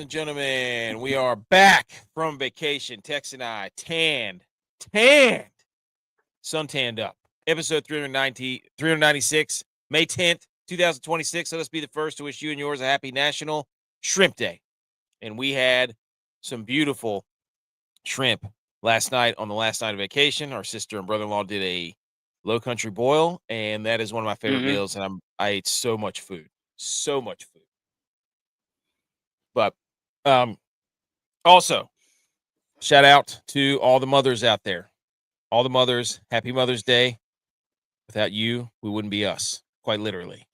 and gentlemen, we are back from vacation. Tex and I tanned, suntanned up. Episode 396, May 10th, 2026. So let's be the first to wish you and yours a happy National Shrimp Day. And we had some beautiful shrimp last night on the last night of vacation. Our sister and brother-in-law did a low country boil, and that is one of my favorite meals. And I ate so much food. But also, shout out to all the mothers out there. All the mothers, happy Mother's Day. Without you, we wouldn't be us, quite literally.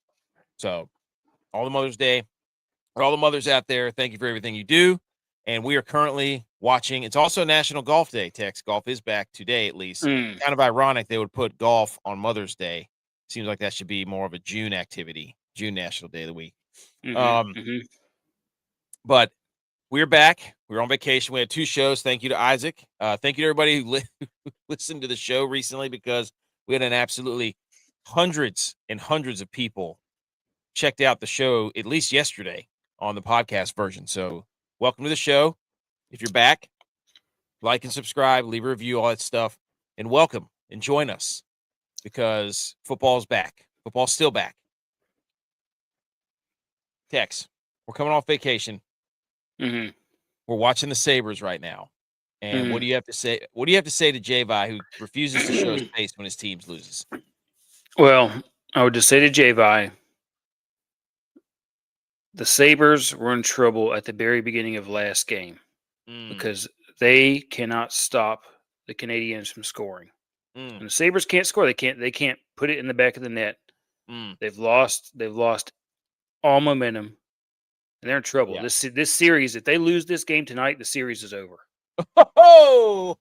So, all the Mother's Day, all the mothers out there, thank you for everything you do. And we are currently watching. It's also National Golf Day, Tex. Golf is back today, at least. Kind of ironic they would put golf on Mother's Day. Seems like that should be more of a June activity, June National Day of the week. But we're back. We're on vacation. We had 2 shows. Thank you to Isaac. Thank you to everybody who listened to the show recently, because we had an absolutely hundreds and hundreds of people checked out the show at least yesterday on the podcast version. So welcome to the show. If you're back, like and subscribe, leave a review, all that stuff, and welcome and join us, because football's back. Football's still back. Tex, we're coming off vacation. We're watching the Sabres right now. And what do you have to say? What do you have to say to G.U.Y.S, who refuses to show his face when his team loses? Well, I would just say to G.U.Y S, the Sabres were in trouble at the very beginning of last game because they cannot stop the Canadians from scoring. And the Sabres can't score. They can't put it in the back of the net. They've lost all momentum, and they're in trouble. Yeah. This series, if they lose this game tonight, the series is over. Oh,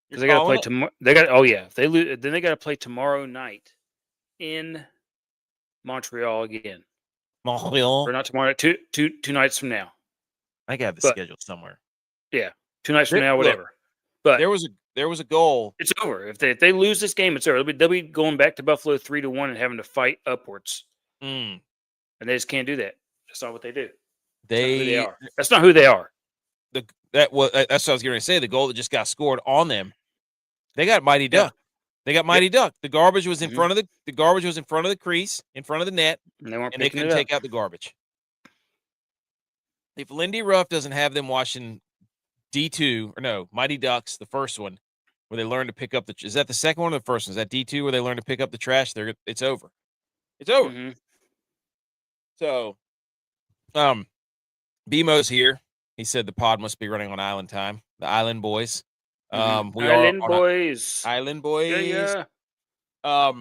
because they got to play tomorrow. If they lose, then they got to play tomorrow night in Montreal again. Montreal, or not tomorrow. Two nights from now. I got the schedule somewhere. Yeah, 2 nights from now, whatever. Look, but there was a goal. It's over. If they lose this game, it's over. They'll be going back to Buffalo 3-1 and having to fight upwards. And they just can't do that. That's not what they do. That's not who they are. That's what I was going to say. The goal that just got scored on them, they got Mighty Duck. They got Mighty Duck. The garbage was in front of the garbage was in front of the crease, in front of the net, and they couldn't take out the garbage. If Lindy Ruff doesn't have them watching Mighty Ducks, the first one, where they learn to pick up is that the second one or the first one? Is that D2 where they learn to pick up the trash? It's over. It's over. So, BMO's here. He said the pod must be running on island time. The Island Boys. Island Boys. Island Boys. Yeah.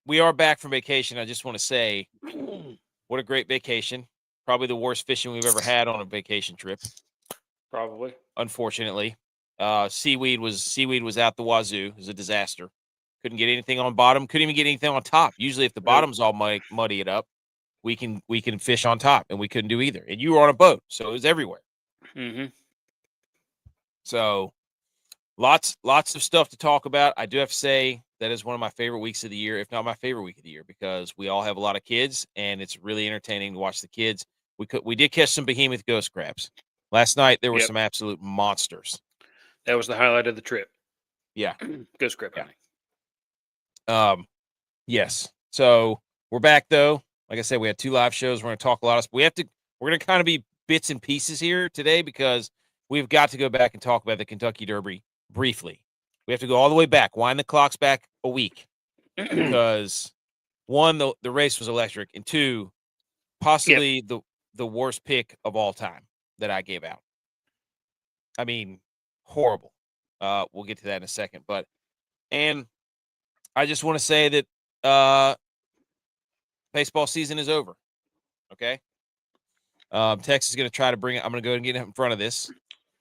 We are back from vacation. I just want to say, what a great vacation. Probably the worst fishing we've ever had on a vacation trip. Probably. Unfortunately. Seaweed was out the wazoo. It was a disaster. Couldn't get anything on bottom. Couldn't even get anything on top. Usually if the bottom's all muddy it up, we can fish on top, and we couldn't do either. And you were on a boat, so it was everywhere. So lots of stuff to talk about. I do have to say that is one of my favorite weeks of the year, if not my favorite week of the year, because we all have a lot of kids, and it's really entertaining to watch the kids. We did catch some behemoth ghost crabs. Last night there were some absolute monsters. That was the highlight of the trip. Yeah. Ghost crab hunting. Yes. So we're back though. Like I said, we had 2 live shows. We're going to talk a lot of we're going to kind of be bits and pieces here today, because we've got to go back and talk about the Kentucky Derby briefly. We have to go all the way back, wind the clocks back a week, because 1, the race was electric, and 2, possibly the worst pick of all time that I gave out. I mean, horrible. We'll get to that in a second, and I just want to say that baseball season is over. Okay. Tex is going to try to bring it. I'm going to go and get in front of this.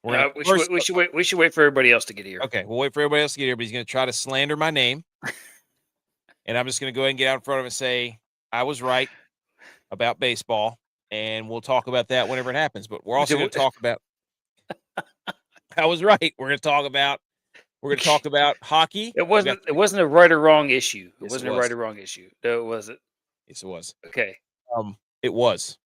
We should wait for everybody else to get here. Okay, we'll wait for everybody else to get here, but he's going to try to slander my name. And I'm just going to go ahead and get out in front of him and say, I was right about baseball, and we'll talk about that whenever it happens. But we're also going to talk about I was right. We're going to talk about hockey. It wasn't a right or wrong issue. It wasn't a right or wrong issue. No, it wasn't. Yes, it was. Okay. It was.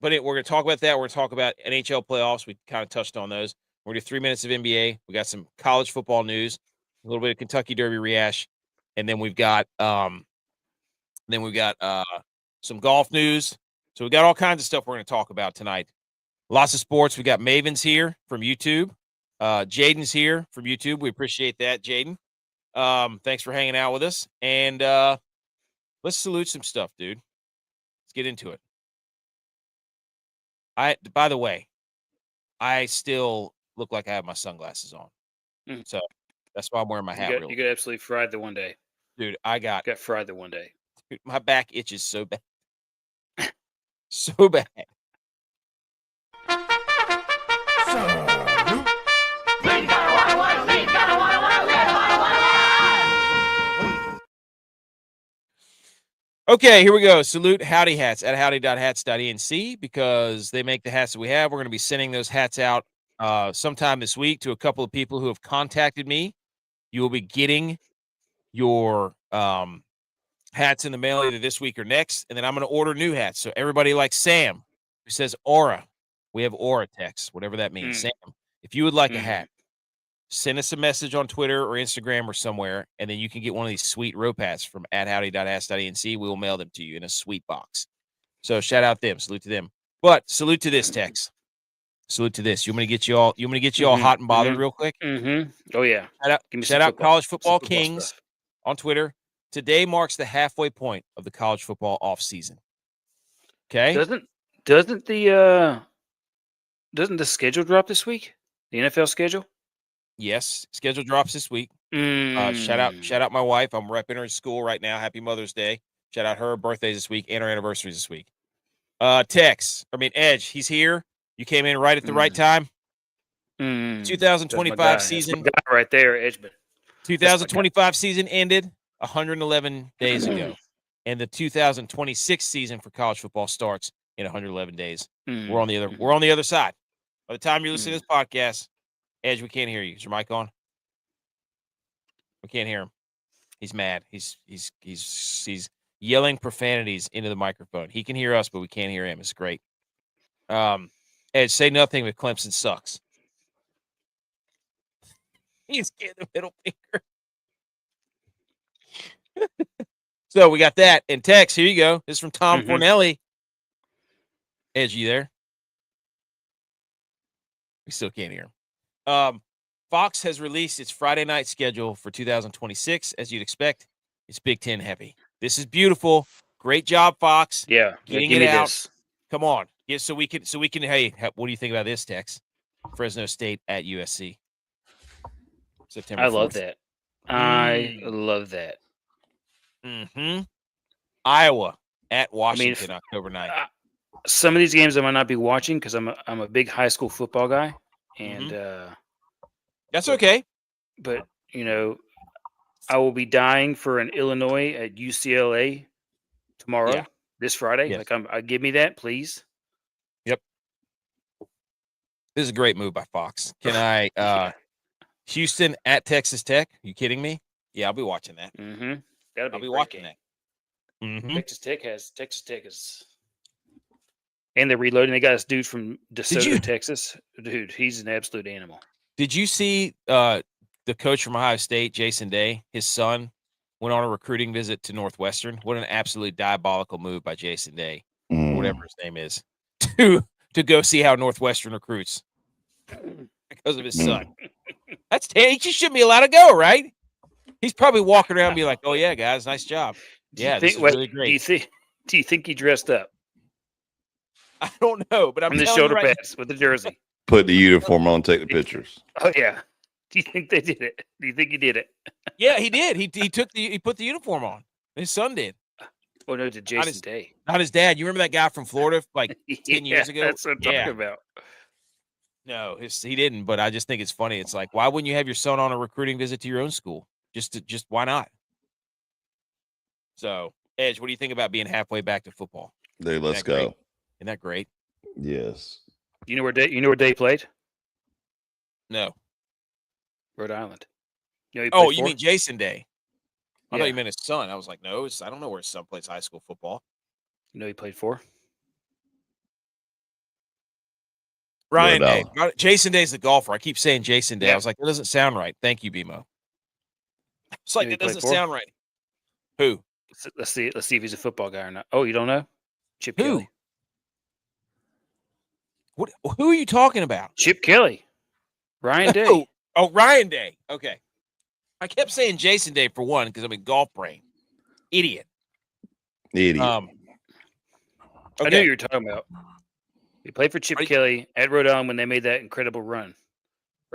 we're going to talk about that. We're going to talk about NHL playoffs. We kind of touched on those. We're going to do 3 minutes of NBA. We got some college football news, a little bit of Kentucky Derby rehash, and then we've got some golf news. So we got all kinds of stuff we're going to talk about tonight. Lots of sports. We got Maven's here from YouTube. Jaden's here from YouTube. We appreciate that, Jaden. Thanks for hanging out with us. And let's salute some stuff, dude. Let's get into it. By the way, I still look like I have my sunglasses on. So that's why I'm wearing my hat. You got absolutely fried the one day. Dude, I got fried the one day. Dude, my back itches so bad. So bad. Okay, here we go. Salute Howdy Hats at howdy.hats.enc because they make the hats that we have. We're going to be sending those hats out sometime this week to a couple of people who have contacted me. You will be getting your hats in the mail either this week or next, and then I'm going to order new hats. So everybody like Sam, who says Aura, we have Aura text, whatever that means. Sam, if you would like a hat, send us a message on Twitter or Instagram or somewhere, and then you can get one of these sweet rope hats from at howdy.hats.enc. We will mail them to you in a sweet box. So shout out them, salute to them. But salute to this, Tex. Salute to this. You want me to get you all hot and bothered real quick? Oh yeah. Shout out College Football Kings on Twitter. Today marks the halfway point of the college football off season. Okay. Doesn't the schedule drop this week? The NFL schedule? Yes, schedule drops this week. Shout out my wife. I'm repping her in school right now. Happy Mother's Day. Shout out her birthdays this week and her anniversaries this week. Edge, he's here. You came in right at the right time. 2025 season. That's my guy right there, Edgeman. 2025 season ended 111 days ago. And the 2026 season for college football starts in 111 days. We're on the other side. By the time you're listening to this podcast, Edge, we can't hear you. Is your mic on? We can't hear him. He's mad. He's yelling profanities into the microphone. He can hear us, but we can't hear him. It's great. Edge, say nothing, but Clemson sucks. He's getting the middle finger. So we got that. And Tex, here you go. This is from Tom Fornelli. Edge, you there? We still can't hear him. Fox has released its Friday night schedule for 2026. As you'd expect, it's Big Ten heavy. This is beautiful. Great job, Fox. Yeah, getting it out. This. Come on. Yeah, so we can. Hey, what do you think about this, Tex? Fresno State at USC. September 4th. I love that. I love that. Iowa at Washington, October 9th. Some of these games I might not be watching because I'm a big high school football guy, and that's okay. But I will be dying for an Illinois at UCLA tomorrow, this Friday. Yes. Give me that, please. Yep. This is a great move by Fox. Can I? Houston at Texas Tech? You kidding me? Yeah, I'll be watching that. I'll be watching that. Texas Tech is, and they're reloading. They got this dude from DeSoto, Texas. Dude, he's an absolute animal. Did you see the coach from Ohio State, Jason Day? His son went on a recruiting visit to Northwestern. What an absolute diabolical move by Jason Day, or whatever his name is, to go see how Northwestern recruits because of his son. He shouldn't be allowed to go, right? He's probably walking around and be like, "Oh yeah, guys, nice job. This is really great." Do you think he dressed up? I don't know, but I'm on the shoulder pads with the jersey. Put the uniform on, take the pictures. Oh yeah. Do you think they did it? Do you think he did it? Yeah, he did. He put the uniform on. His son did. Oh no, to Jason Day. Not his dad. You remember that guy from Florida like 10 years ago? That's what I'm talking about. No, he didn't. But I just think it's funny. It's like, why wouldn't you have your son on a recruiting visit to your own school? Just why not? So, Edge, what do you think about being halfway back to football? Let's go. Great? Isn't that great? Yes. You know where Day played? No. Rhode Island. You mean Jason Day? I thought you meant his son. I was like, no, I don't know where his son plays high school football. You know he played for? Ryan Day. $0. Jason Day's the golfer. I keep saying Jason Day. Yeah. I was like, that doesn't sound right. Thank you, BMO. It's like, Who he that doesn't played for? sound right. Who? Let's see if he's a football guy or not. Oh, you don't know? Chip Who? Kelly. What? Who are you talking about? Chip Kelly. Ryan Day. Oh, Ryan Day. Okay. I kept saying Jason Day for one because I'm in golf brain. Idiot. Idiot. I knew Okay. what you were talking about. He played for Chip Kelly at Rhode Island when they made that incredible run.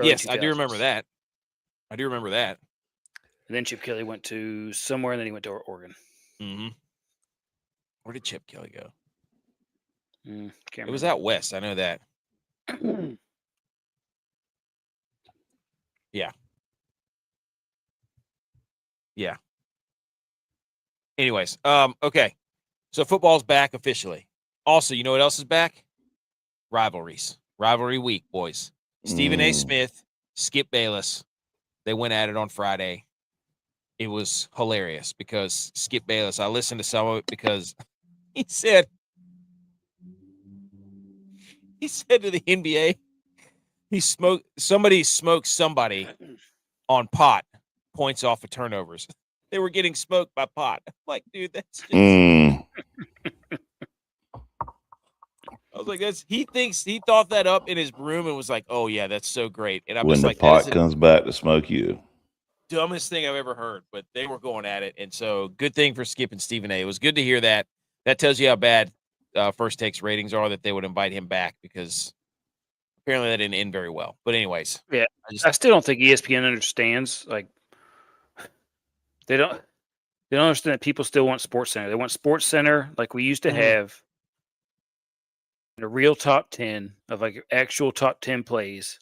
Yes, I do remember that. And then Chip Kelly went to somewhere, and then he went to Oregon. Mm-hmm. Where did Chip Kelly go? Can't It was remember. out west. I know that. Yeah. Anyways, okay. So football's back officially. Also, you know what else is back? Rivalries. Rivalry week, boys. Stephen A. Smith, Skip Bayless. They went at it on Friday. It was hilarious because Skip Bayless, I listened to some of it because he said to the NBA, somebody smoked somebody on pot, points off of turnovers. They were getting smoked by pot. I'm like, dude, that's just I was like, he thought that up in his room and was like, oh yeah, that's so great. And I'm When just the like, pot comes back to smoke you. Dumbest thing I've ever heard, but they were going at it. And so good thing for Skip and Stephen A. It was good to hear that. That tells you how bad First Takes ratings are, that they would invite him back, because apparently that didn't end very well. But anyways. Yeah. I still don't think ESPN understands. Like, they don't understand that people still want Sports Center. They want Sports Center like we used to have, a real top 10 of like actual top 10 plays.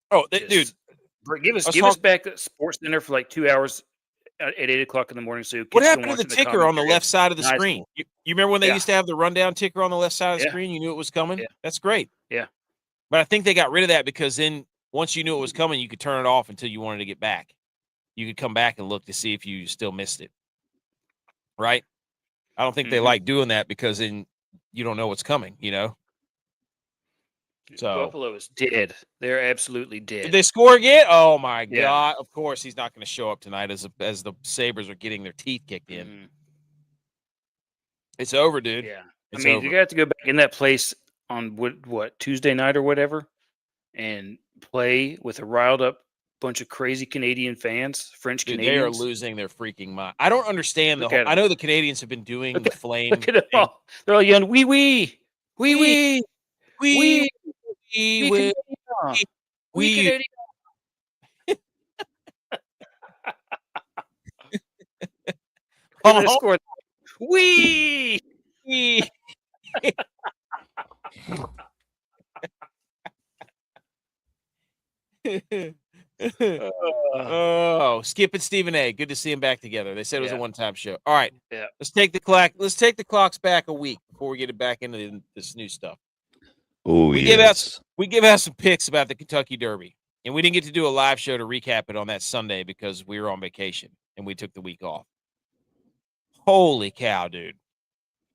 Oh, dude. Give us back the Sports Center for like 2 hours at 8:00 in the morning. So what happened to the ticker on the left side of the screen? You remember when they used to have the rundown ticker on the left side of the screen? You knew it was coming? Yeah. That's great. Yeah. But I think they got rid of that because then once you knew it was coming, you could turn it off until you wanted to get back. You could come back and look to see if you still missed it. Right? I don't think they like doing that because then you don't know what's coming, you know? So Buffalo is dead. They're absolutely dead. Did they score again? Oh my God! Of course, he's not going to show up tonight as the Sabres are getting their teeth kicked in. It's over, dude. Yeah, it's over. You got to go back in that place on what Tuesday night or whatever, and play with a riled up bunch of crazy Canadian fans, French Canadians. They are losing their freaking mind. I don't understand the whole. I know the Canadians have been doing the flame. Look at them all. They're all yelling, "Wee wee, wee wee, wee." We scored. We. Oh, Skip and Stephen A. Good to see him back together. They said it was a one-time show. All right, yeah. Let's take the clocks back a week before we get it back into this new stuff. Oh, we give out some picks about the Kentucky Derby, and we didn't get to do a live show to recap it on that Sunday because we were on vacation and we took the week off. Holy cow, dude!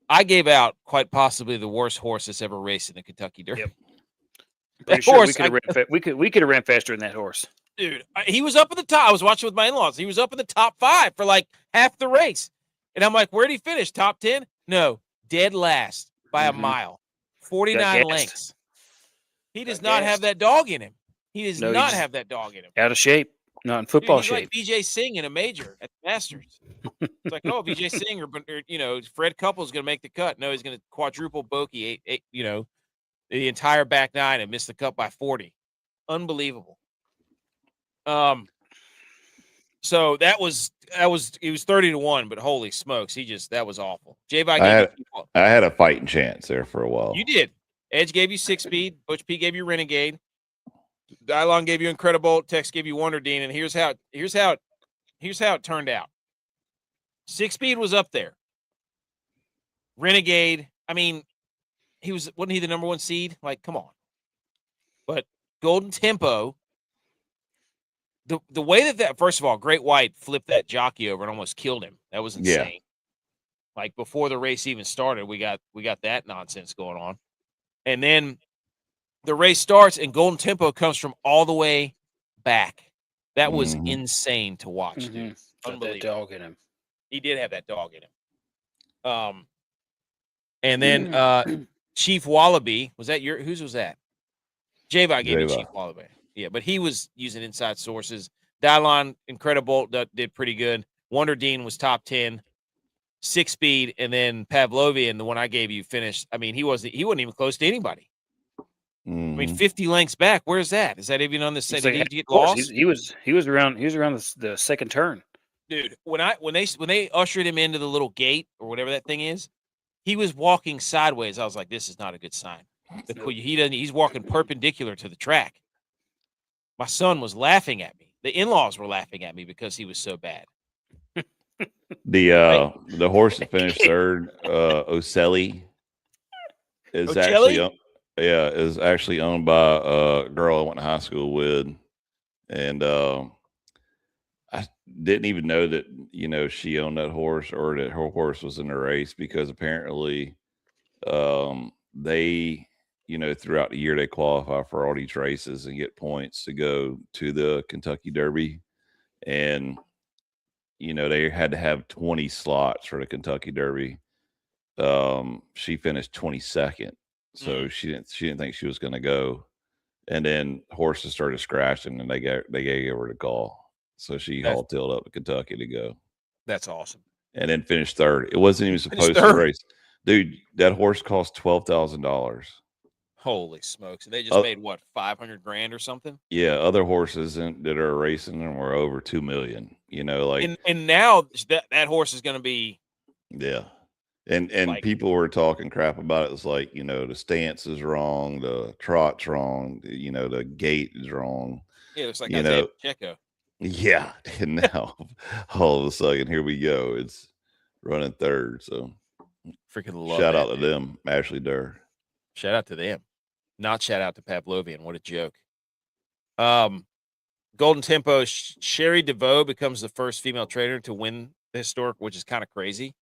I gave out quite possibly the worst horse that's ever raced in the Kentucky Derby. Yep. Pretty sure we could have ran faster than that horse, dude. He was up at the top. I was watching with my in-laws. He was up in the top 5 for like half the race, and I'm like, "Where'd he finish? Top 10? No, dead last by a mile, 49 lengths. He does not have that dog in him. He does not have that dog in him. Out of shape, not in football shape. Like BJ Singh in a major at the Masters. It's like, oh, BJ Singh or Fred Couples going to make the cut. No, he's going to quadruple bogey the entire back 9 and miss the cut by 40. Unbelievable. So it was 30-1, but holy smokes, that was awful. I had a fighting chance there for a while. You did. Edge gave you 6-speed. Butch P gave you Renegade. Dylon gave you Incredible. Tex gave you Wonder Dean. And here's how it turned out. 6-speed was up there. Renegade. I mean, wasn't he the number 1 seed? Like, come on. But Golden Tempo. The way that first of all, Great White flipped that jockey over and almost killed him. That was insane. Like before the race even started, we got that nonsense going on. And then the race starts, and Golden Tempo comes from all the way back. That was insane to watch, dude. Got that dog in him. He did have that dog in him. And then Chief Wallaby, was that whose was that? J-Vi gave me Chief Wallaby. Yeah, but he was using inside sources. Dylon, incredible, did pretty good. Wonder Dean was top 10. 6-speed, and then Pavlovian, the one I gave you, finished. I mean, he wasn't even close to anybody. I mean, 50 lengths back. Where's that? Is that even on the set? Did he get lost? He was around the second turn. Dude, when they ushered him into the little gate or whatever that thing is, he was walking sideways. I was like, this is not a good sign. He's walking perpendicular to the track. My son was laughing at me. The in-laws were laughing at me because he was so bad. The horse that finished third, Ocelli, is actually owned by a girl I went to high school with, and I didn't even know that she owned that horse or that her horse was in the race, because apparently they throughout the year they qualify for all these races and get points to go to the Kentucky Derby, and they had to have 20 slots for the Kentucky Derby. She finished 22nd, so she didn't think she was going to go. And then horses started scratching, and they gave her the call, so she hauled up to Kentucky to go. That's awesome. And then finished third. It wasn't even supposed to race, dude. That horse cost $12,000. Holy smokes! And they just made what, $500,000 or something? Yeah, other horses that are racing them were over $2 million. And now that horse is going to be. Yeah, and people were talking crap about it. It's like, the stance is wrong, the trot's wrong, the gait is wrong. Yeah, it looks like Isaiah Pacheco. Yeah, and now all of a sudden here we go. It's running third. So freaking love. Shout out to them, Ashley Durr. Shout out to them. Not shout out to Pavlovian. What a joke. Golden Tempo, Sherry DeVoe becomes the first female trainer to win the historic, which is kind of crazy.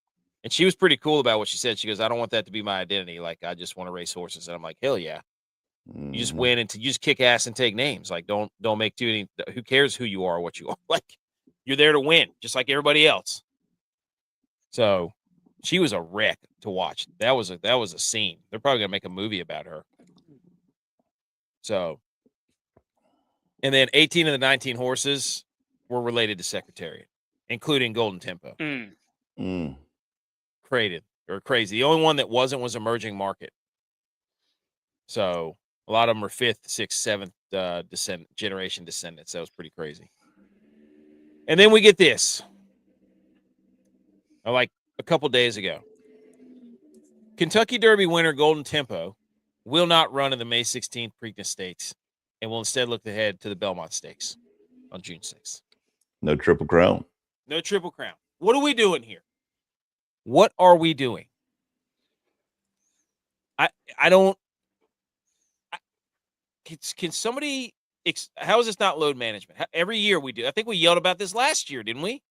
And she was pretty cool about what she said. She goes, I don't want that to be my identity. Like, I just want to race horses. And I'm like, hell yeah. You just win and you just kick ass and take names. Like, don't make too many. Who cares who you are or what you are? Like, you're there to win, just like everybody else. So she was a wreck to watch. That was a scene. They're probably gonna make a movie about her. So, and then 18 of the 19 horses were related to Secretariat, including Golden Tempo. Crazy. The only one that wasn't was Emerging Market. So a lot of them are 5th, 6th, 7th generation descendants. That was pretty crazy. And then we get this. Like a couple days ago, Kentucky Derby winner Golden Tempo will not run in the May 16th Preakness Stakes and will instead look ahead to the Belmont Stakes on June 6th. No Triple Crown. No Triple Crown. What are we doing here? What are we doing? I don't. Can somebody? How is this not load management? Every year we do. I think we yelled about this last year, didn't we?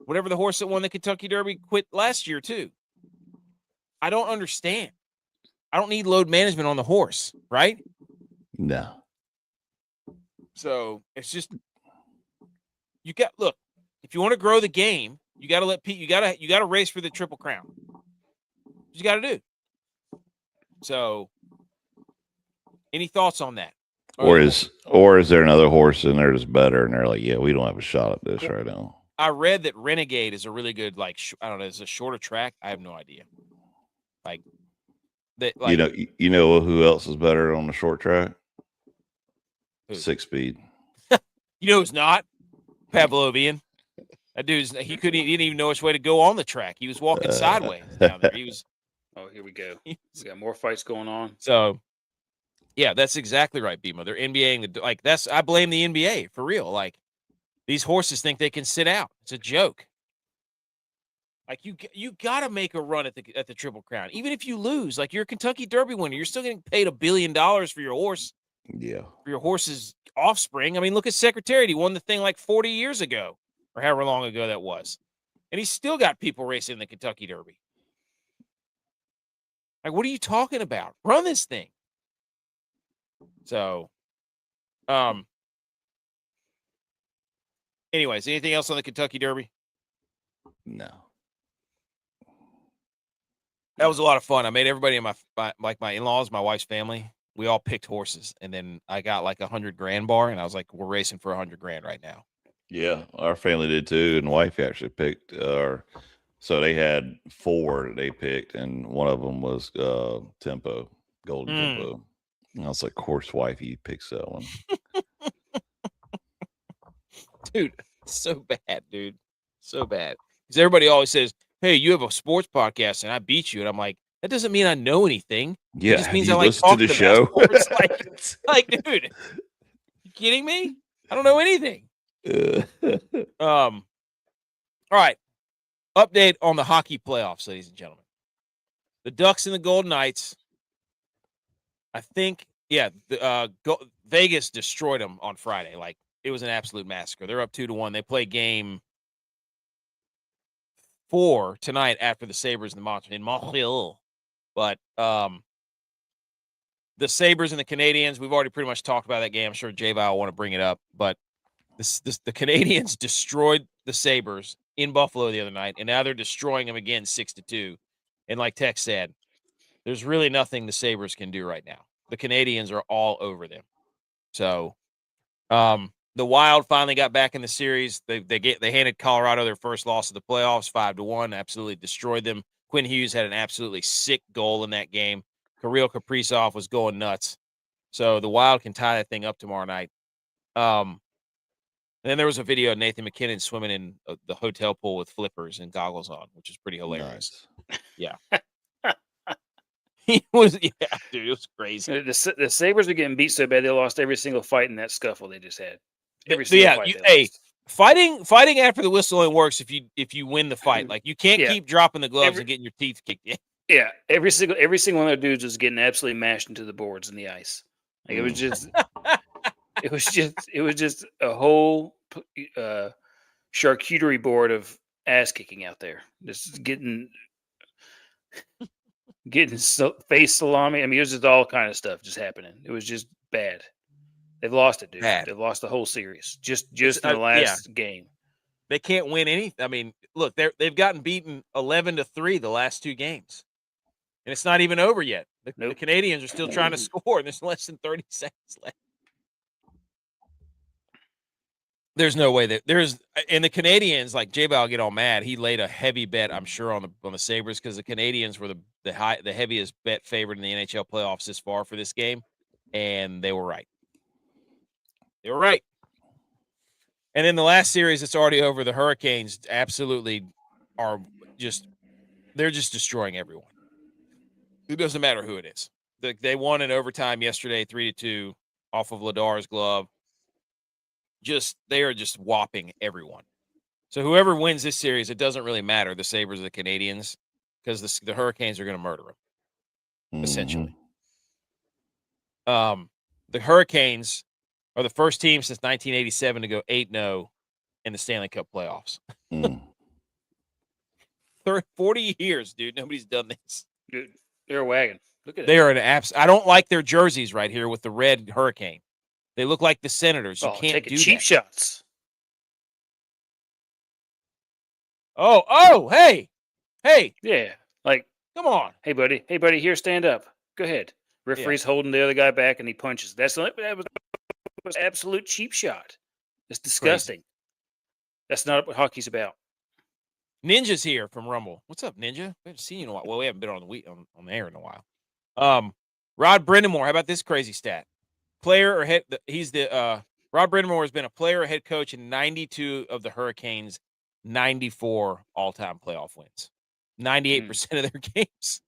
Whatever the horse that won the Kentucky Derby quit last year too. I don't understand. I don't need load management on the horse, right? No. So it's just look. If you want to grow the game, you got to let Pete. You got to race for the Triple Crown. You got to do. So, any thoughts on that? Or is there another horse in there that's better, and they're like, yeah, we don't have a shot at this right now? I read that Renegade is a really good, like, I don't know, it's a shorter track. I have no idea. Like that, like, you know who else is better on the short track? Who? 6-speed. You know who's not? Pavlovian. That dude's he didn't even know which way to go on the track. He was walking sideways down there. He was. Oh, here we go. We got more fights going on. So, yeah, that's exactly right, BMO. They're NBAing I blame the NBA for real. Like, these horses think they can sit out. It's a joke. Like, you got to make a run at the Triple Crown, even if you lose. Like, you're a Kentucky Derby winner, you're still getting paid $1 billion for your horse. Yeah, for your horse's offspring. I mean, look at Secretariat. He won the thing like 40 years ago, or however long ago that was, and he's still got people racing the Kentucky Derby. Like, what are you talking about? Run this thing. So, anyways, anything else on the Kentucky Derby? No. That was a lot of fun. I made everybody in my in-laws, my wife's family. We all picked horses, and then I got like $100,000 bar, and I was like, "We're racing for $100,000 right now." Yeah, our family did too, and wife actually picked. So they had 4 they picked, and one of them was Tempo, Golden Tempo. And I was like, "Of course, wifey picks that one." Dude, so bad, dude, so bad. Because everybody always says, "Hey, you have a sports podcast, and I beat you," and I'm like, that doesn't mean I know anything. Yeah, it just means I you like listened to talking the about show. sports. Like, dude, you kidding me? I don't know anything. All right. Update on the hockey playoffs, ladies and gentlemen. The Ducks and the Golden Knights. I think, Vegas destroyed them on Friday. Like, it was an absolute massacre. They're up 2-1. They play game 4 tonight after the Sabres and the Montreal. But the Sabres and the Canadiens, we've already pretty much talked about that game. I'm sure J-Bow will want to bring it up. But the Canadiens destroyed the Sabres in Buffalo the other night, and now they're destroying them again 6-2. And like Tex said, there's really nothing the Sabres can do right now. The Canadiens are all over them. So the Wild finally got back in the series. They handed Colorado their first loss of the playoffs, 5-1, absolutely destroyed them. Quinn Hughes had an absolutely sick goal in that game. Kirill Kaprizov was going nuts. So the Wild can tie that thing up tomorrow night. And then there was a video of Nathan McKinnon swimming in the hotel pool with flippers and goggles on, which is pretty hilarious. Nice. Yeah. He was, dude, it was crazy. The Sabres are getting beat so bad they lost every single fight in that scuffle they just had. Every single fight they lost. Fighting after the whistle only works if you win the fight. Like, you can't keep dropping the gloves and getting your teeth kicked in. Yeah, every single one of their dudes was getting absolutely mashed into the boards and the ice. Like, it was just, it was just a whole charcuterie board of ass kicking out there. Just getting face salami. I mean, it was just all kind of stuff just happening. It was just bad. They've lost it, dude. Bad. They've lost the whole series just in the last game. They can't win anything. I mean, look, they've gotten beaten 11-3 the last 2 games, and it's not even over yet. The Canadians are still trying to score, and there's less than 30 seconds left. There's no way that and the Canadians, like J-Bow will get all mad. He laid a heavy bet, I'm sure, on the Sabres because the Canadians were the heaviest bet favorite in the NHL playoffs this far for this game, and they were right. They were right. And then the last series, it's already over. The Hurricanes absolutely are they're just destroying everyone. It doesn't matter who it is. They won in overtime yesterday, 3-2 off of Ladar's glove. They are just whopping everyone. So whoever wins this series, it doesn't really matter, the Sabres or the Canadians, because the Hurricanes are going to murder them, essentially. The Hurricanes are the first team since 1987 to go 8-0 in the Stanley Cup playoffs. 40 years, dude. Nobody's done this. Dude, they're a wagon. Look at it. They are an apps. I don't like their jerseys right here with the red hurricane. They look like the Senators. You can't do cheap that. shots. Oh, hey. Yeah, like, come on. Hey, buddy. Here, stand up. Go ahead. Referee's holding the other guy back, and he punches. That was an absolute cheap shot. It's disgusting. Crazy. That's not what hockey's about. Ninja's here from Rumble. What's up, Ninja? We haven't seen you in a while. Well, we haven't been on the air in a while. Rod Brindamore. How about this crazy stat? Player or head? Rod Brindamore has been a player or head coach in 92 of the Hurricanes' 94 all-time playoff wins. 98% of their games.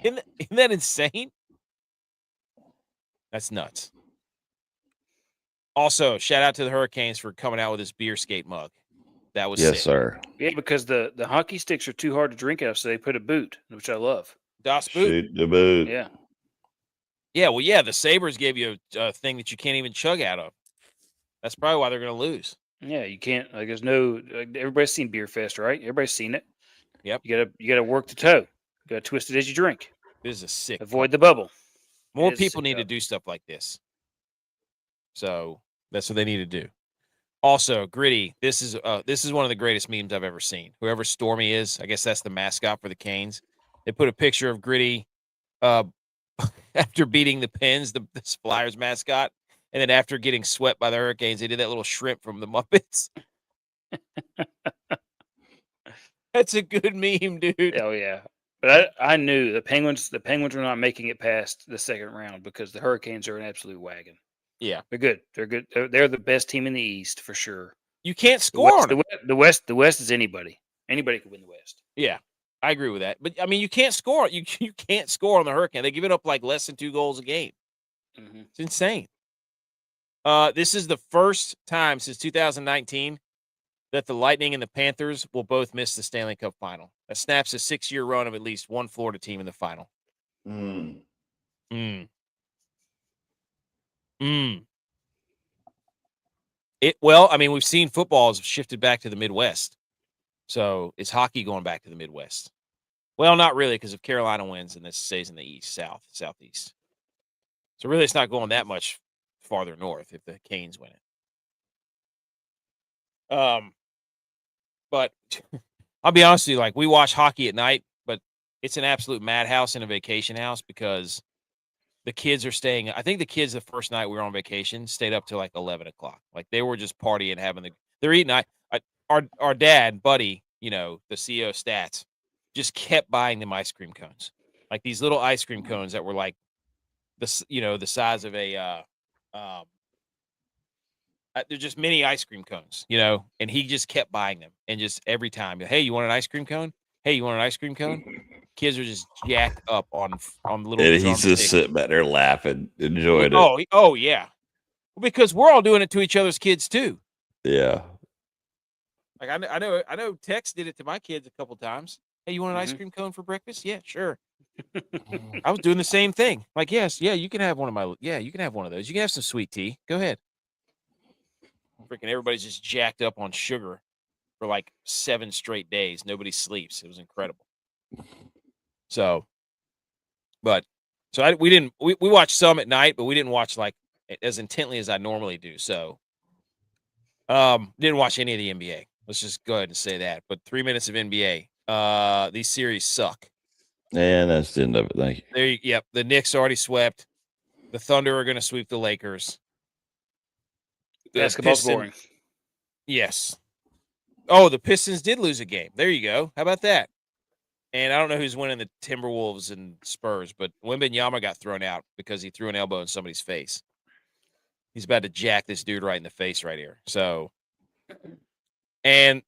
Isn't that insane? That's nuts. Also, shout out to the Hurricanes for coming out with this beer skate mug. That was sick. Sir. Yeah, because the hockey sticks are too hard to drink out of, so they put a boot, which I love. Das Boot. Shoot the boot. Yeah. Yeah, well, yeah, the Sabres gave you a thing that you can't even chug out of. That's probably why they're going to lose. Yeah, you can't. There's no. Everybody's seen Beer Fest, right? Everybody's seen it. Yep. You gotta work the toe. Got to twist it as you drink. This is a sick. Avoid the bubble. More people need to do stuff like this. So that's what they need to do. Also, Gritty, this is one of the greatest memes I've ever seen. Whoever Stormy is, I guess that's the mascot for the Canes. They put a picture of Gritty after beating the Pens, the Flyers mascot, and then after getting swept by the Hurricanes, they did that little shrimp from the Muppets. That's a good meme, dude. Oh yeah, but I knew the Penguins were not making it past the second round because the Hurricanes are an absolute wagon. Yeah, they're good. They're good. They're the best team in the East for sure. You can't score on them. The West is anybody. Anybody could win the West. Yeah, I agree with that. But I mean, you can't score. You can't score on the Hurricane. They give it up like less than 2 goals a game. Mm-hmm. It's insane. This is the first time since 2019 that the Lightning and the Panthers will both miss the Stanley Cup final. That snaps a 6-year run of at least one Florida team in the final. Well, I mean, we've seen football has shifted back to the Midwest. So is hockey going back to the Midwest? Well, not really, because if Carolina wins, then this stays in the East, Southeast. So really, it's not going that much farther north if the Canes win it. But I'll be honest with you, like, we watch hockey at night, but it's an absolute madhouse in a vacation house because the kids are staying. I think the kids the first night we were on vacation stayed up till like 11 o'clock. Like, they were just partying, they're eating. Our dad, Buddy, the CEO of Stats, just kept buying them ice cream cones, like these little ice cream cones that were like the size of a they're just mini ice cream cones, and he just kept buying them. And just every time, hey, you want an ice cream cone? Hey, you want an ice cream cone? Kids are just jacked up on little. And he's just sitting back there laughing, enjoying it. Oh yeah, because we're all doing it to each other's kids too. Yeah. Like I know Tex did it to my kids a couple times. Hey, you want an ice cream cone for breakfast? Yeah, sure. I was doing the same thing. Like, yes, yeah, you can have one of you can have one of those. You can have some sweet tea. Go ahead. Freaking everybody's just jacked up on sugar for like 7 straight days. Nobody sleeps. It was incredible. So, we watched some at night, but we didn't watch like as intently as I normally do. So, didn't watch any of the NBA. Let's just go ahead and say that. But 3 minutes of NBA. These series suck. And that's the end of it. Thank you. Yep. The Knicks already swept. The Thunder are going to sweep the Lakers. Basketball's boring. Yes. Oh, the Pistons did lose a game. There you go. How about that? And I don't know who's winning the Timberwolves and Spurs, but Wembanyama got thrown out because he threw an elbow in somebody's face. He's about to jack this dude right in the face right here. So, and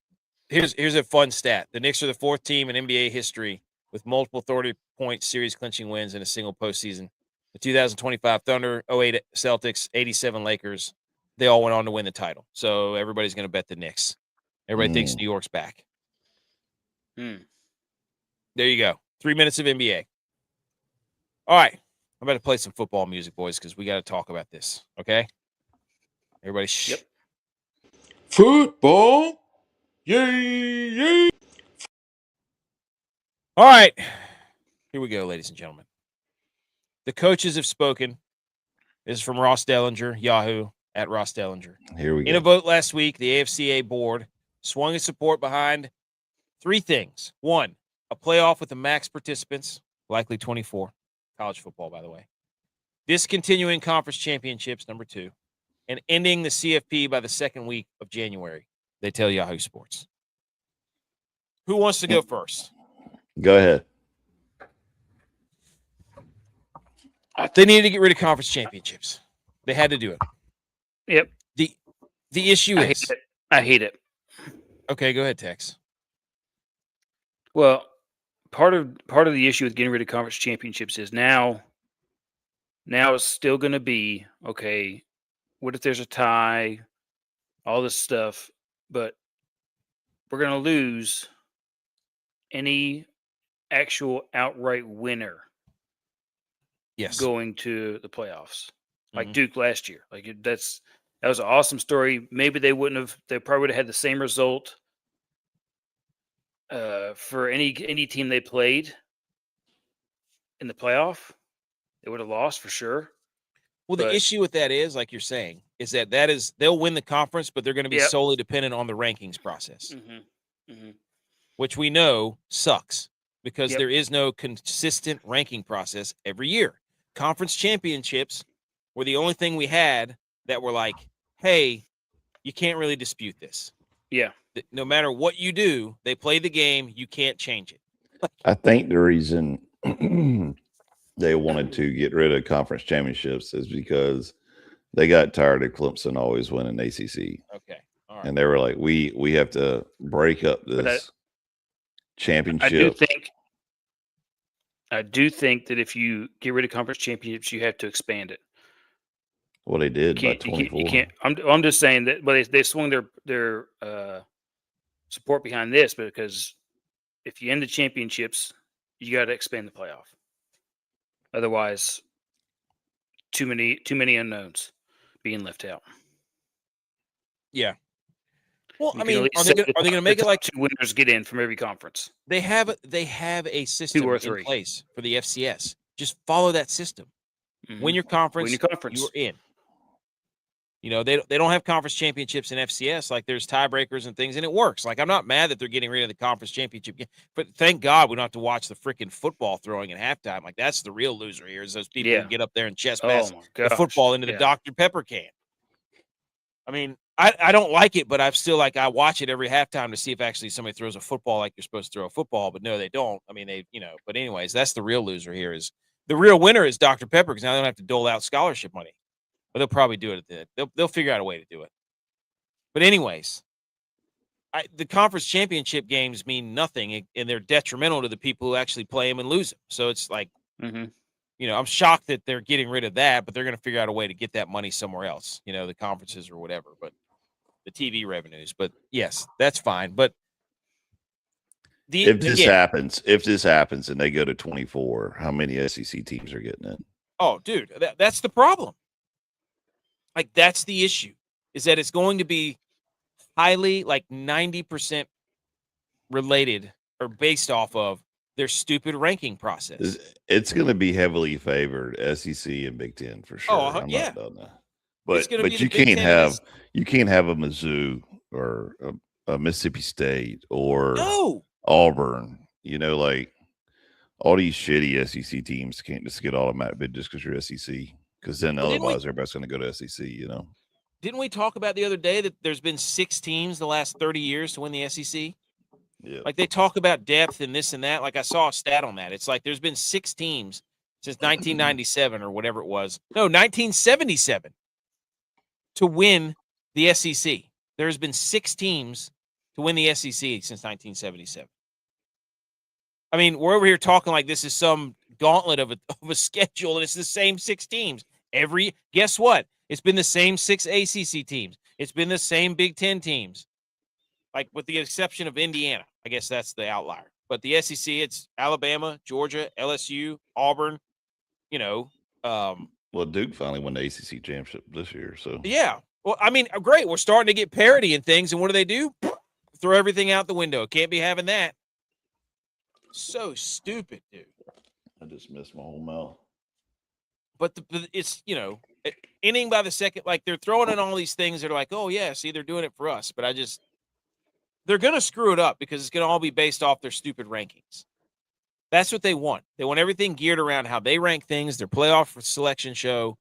here's a fun stat. The Knicks are the 4th team in NBA history with multiple 30-point series-clinching wins in a single postseason. The 2025 Thunder, 08 Celtics, 87 Lakers. They all went on to win the title. So everybody's going to bet the Knicks. Everybody thinks New York's back. There you go. 3 minutes of NBA. All right. I'm about to play some football music, boys, because we got to talk about this. Okay? Everybody Yep. Football. Yay, yay. All right. Here we go, ladies and gentlemen. The coaches have spoken. This is from Ross Dellinger, Yahoo, at Ross Dellinger. Here we go. In a vote last week, the AFCA board swung its support behind 3 things. 1, a playoff with the max participants, likely 24. College football, by the way. Discontinuing conference championships, number 2. And ending the CFP by the 2nd week of January. They tell Yahoo Sports. Who wants to go first? Go ahead. They needed to get rid of conference championships. They had to do it. Yep. The issue is... I hate it. Okay, go ahead, Tex. Well, part of the issue with getting rid of conference championships is now it's still going to be, okay, what if there's a tie, all this stuff, but we're going to lose any actual outright winner going to the playoffs, like Duke last year. Like that was an awesome story. Maybe they probably would have had the same result for any team they played, in the playoff, they would have lost for sure. Well, the issue with that is, like you're saying, is that they'll win the conference, but they're going to be solely dependent on the rankings process, which we know sucks because there is no consistent ranking process every year. Conference championships were the only thing we had that were like, hey, you can't really dispute this. Yeah. No matter what you do, they play the game. You can't change it. I think the reason they wanted to get rid of conference championships is because they got tired of Clemson always winning ACC. Okay. All right. And they were like, we have to break up this championship. I do think that if you get rid of conference championships, you have to expand it. Well, they did by 24. You can't. I'm just saying that. Well, they swung their support behind this because if you end the championships, you got to expand the playoff. Otherwise, too many unknowns being left out. Yeah. Well, I mean, are they going to make it like 2 winners get in from every conference? They have a system 2 or in 3 place for the FCS. Just follow that system. Win your conference, you're in. You know, they don't have conference championships in FCS. Like, there's tiebreakers and things, and it works. Like, I'm not mad that they're getting rid of the conference championship game, but thank God we don't have to watch the freaking football throwing at halftime. Like, that's the real loser here is those people who get up there and chest pass the football into the Dr. Pepper can. I mean, I don't like it, but I'm still like, I watch it every halftime to see if actually somebody throws a football like you're supposed to throw a football, but no, they don't. I mean, but anyways, that's the real loser here. Is the real winner is Dr. Pepper, because now they don't have to dole out scholarship money. But they'll probably do it. They'll figure out a way to do it. But anyways, the conference championship games mean nothing, and they're detrimental to the people who actually play them and lose them. So it's like, I'm shocked that they're getting rid of that, but they're going to figure out a way to get that money somewhere else, the conferences or whatever, but the TV revenues. But yes, that's fine. But if this happens and they go to 24, how many SEC teams are getting in? Oh, dude, that's the problem. Like, that's the issue, is that it's going to be highly, like 90% related or based off of their stupid ranking process. It's going to be heavily favored SEC and Big Ten for sure. I'm not done that. But you can't have a Mizzou or a Mississippi State or Auburn. Like all these shitty SEC teams can't just get automatic bid just because you're SEC. Because then otherwise everybody's going to go to SEC. Didn't we talk about the other day that there's been 6 teams the last 30 years to win the SEC? Yeah. Like, they talk about depth and this and that. Like, I saw a stat on that. It's like there's been 6 teams since 1997 or whatever it was. No, 1977 to win the SEC. There's been 6 teams to win the SEC since 1977. I mean, we're over here talking like this is some gauntlet of a schedule, and it's the same 6 teams. Guess what? It's been the same 6 ACC teams. It's been the same Big Ten teams. Like, with the exception of Indiana. I guess that's the outlier. But the SEC, it's Alabama, Georgia, LSU, Auburn, Well, Duke finally won the ACC championship this year, so. Yeah. Well, I mean, great. We're starting to get parity in things, and what do? Throw everything out the window. Can't be having that. So stupid, dude. I just missed my whole mouth. But it's, inning by the second, like, they're throwing in all these things that are like, oh, yeah, see, they're doing it for us. But they're going to screw it up because it's going to all be based off their stupid rankings. That's what they want. They want everything geared around how they rank things, their playoff selection show,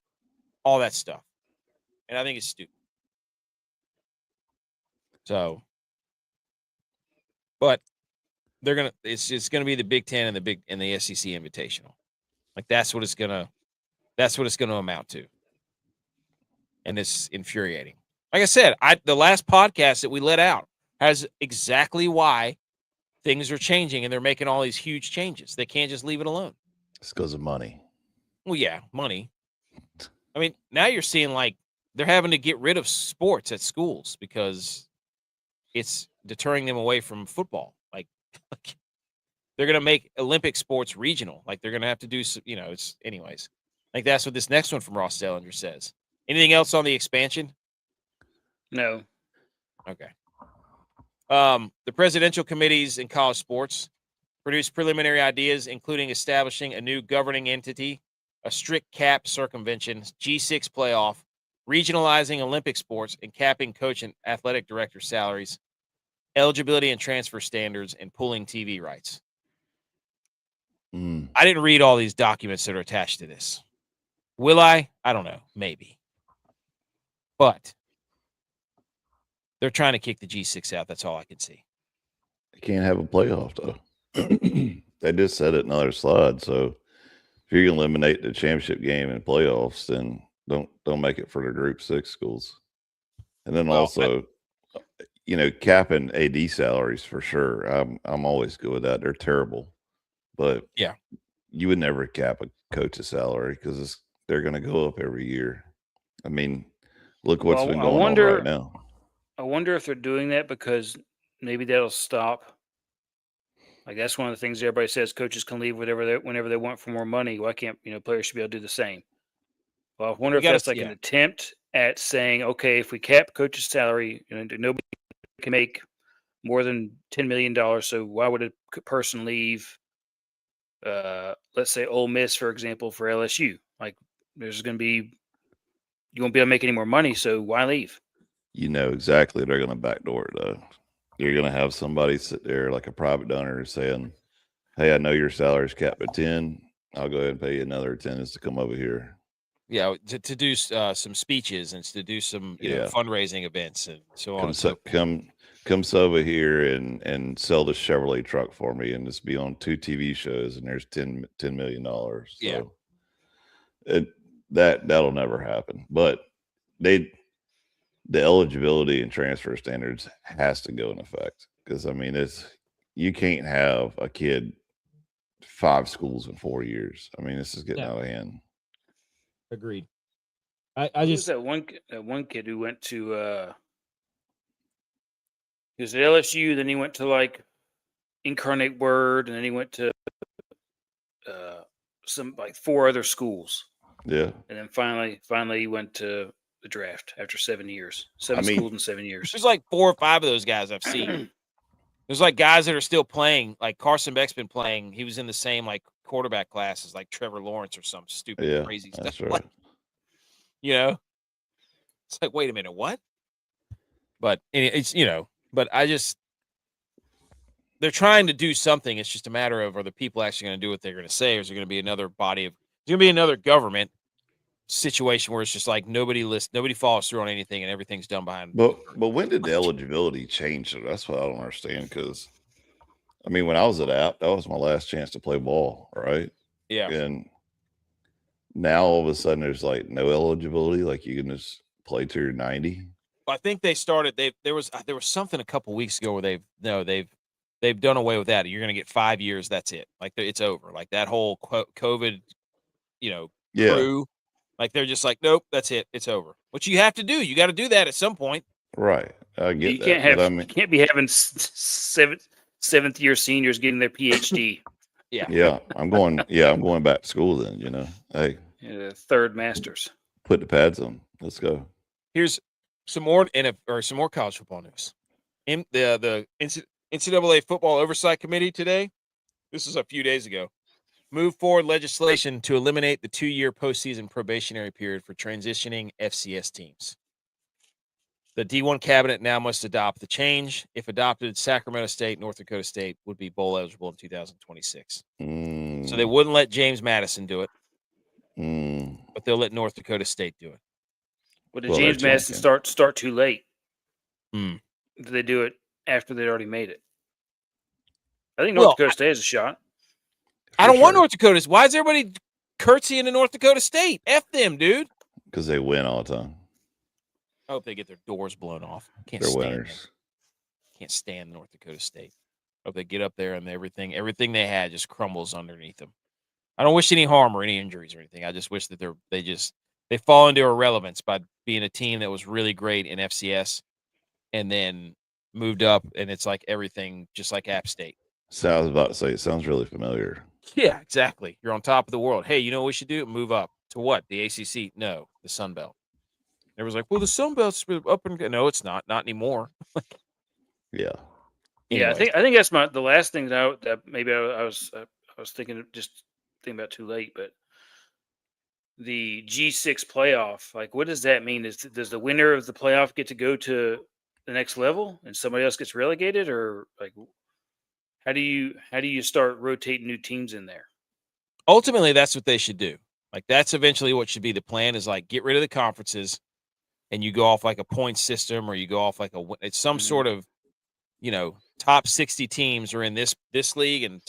all that stuff. And I think it's stupid. So, but it's going to be the Big Ten and the SEC Invitational. Like, that's what it's going to amount to. And it's infuriating. Like I said, the last podcast that we let out has exactly why things are changing and they're making all these huge changes. They can't just leave it alone. It's because of money. Well, yeah, money. I mean, now you're seeing like they're having to get rid of sports at schools because it's deterring them away from football. Like they're going to make Olympic sports regional. Like they're going to have to do, it's anyways. Like that's what this next one from Ross Dellinger says. Anything else on the expansion? No. Okay. The presidential committees in college sports produced preliminary ideas, including establishing a new governing entity, a strict cap circumvention, G6 playoff, regionalizing Olympic sports, and capping coach and athletic director salaries, eligibility and transfer standards, and pooling TV rights. I didn't read all these documents that are attached to this. Will I? I don't know. Maybe. But they're trying to kick the G6 out. That's all I can see. They can't have a playoff, though. They just said it in another slide. So if you're going to eliminate the championship game and playoffs, then don't make it for the Group 6 schools. And then capping AD salaries for sure. I'm always good with that. They're terrible. But yeah, you would never cap a coach's salary because they're going to go up every year. I mean, look what's been going on right now. I wonder if they're doing that because maybe that'll stop. Like that's one of the things everybody says coaches can leave whenever they want for more money. Why can't players should be able to do the same? Well, I wonder if that's like an attempt at saying, okay, if we cap coach's salary, nobody can make more than $10 million. So why would a person leave? Let's say Ole Miss, for example, for LSU. Like you won't be able to make any more money. So why leave? You know exactly they're going to backdoor it, though. You're going to have somebody sit there like a private donor saying, hey, I know your salary's capped at 10. I'll go ahead and pay you another attendance to come over here. Yeah, to do some speeches and to do some fundraising events and so on. Come over here and sell the Chevrolet truck for me and just be on 2 TV shows and there's $10 million. So that'll never happen. But the eligibility and transfer standards has to go in effect because you can't have a kid 5 schools in 4 years. I mean, this is getting out of hand. Agreed. I just that one kid who went to he was at LSU, then he went to like Incarnate Word, and then he went to some like 4 other schools. Yeah. And then finally he went to the draft after 7 years. 7 schools in 7 years. There's like 4 or 5 of those guys I've seen. There's like guys that are still playing. Like Carson Beck's been playing. He was in the same like quarterback class as like Trevor Lawrence or some stupid crazy stuff. That's right. Like, it's like, wait a minute, what? But it's but they're trying to do something. It's just a matter of, are the people actually going to do what they're going to say, or is there going to be another there's going to be another government situation where it's just like nobody follows through on anything and everything's done behind. But when did the eligibility change? That's what I don't understand. Because when I was at App, that was my last chance to play ball, right? Yeah. And now all of a sudden there's like no eligibility, like you can just play till you're 90. I think they started. There was something a couple weeks ago where they've done away with that. You're going to get 5 years. That's it. Like it's over. Like that whole COVID, crew. Like they're just like, nope, that's it. It's over. What you have to do, you got to do that at some point. Right. I get you that. You can't be having seventh year seniors getting their PhD. Yeah. I'm going back to school then, Hey. Third masters. Put the pads on. Let's go. Here's some more some more college football news. In the NCAA Football Oversight Committee today, this is a few days ago, moved forward legislation to eliminate the 2-year postseason probationary period for transitioning FCS teams. The D1 cabinet now must adopt the change. If adopted, Sacramento State, North Dakota State would be bowl eligible in 2026. So they wouldn't let James Madison do it, but they'll let North Dakota State do it. Well, did James Madison start too late? Did they do it after they'd already made it? I think North Dakota State has a shot. I don't want North Dakota. Why is everybody curtsying to North Dakota State? F them, dude. Because they win all the time. I hope they get their doors blown off. They're winners. Can't stand North Dakota State. Hope they get up there and everything they had just crumbles underneath them. I don't wish any harm or any injuries or anything. I just wish that they fall into irrelevance by being a team that was really great in FCS and then moved up, and it's like everything just like App State. So I was about to say, it sounds really familiar. Yeah, exactly. You're on top of the world. Hey, you know what we should do? Move up. To what? The ACC? No, the Sun Belt. Everyone's like, well, the Sun Belt's up and no, it's not. Not anymore. Yeah. Yeah, I think that's the last thing that maybe I was thinking about too late, but the G6 playoff, like, what does that mean? Does the winner of the playoff get to go to the next level and somebody else gets relegated, or like how do you start rotating new teams in there? Ultimately, that's what they should do. Like, that's eventually what should be the plan, is like get rid of the conferences and you go off like a point system, or you go off like it's some sort of, top 60 teams are in this league, and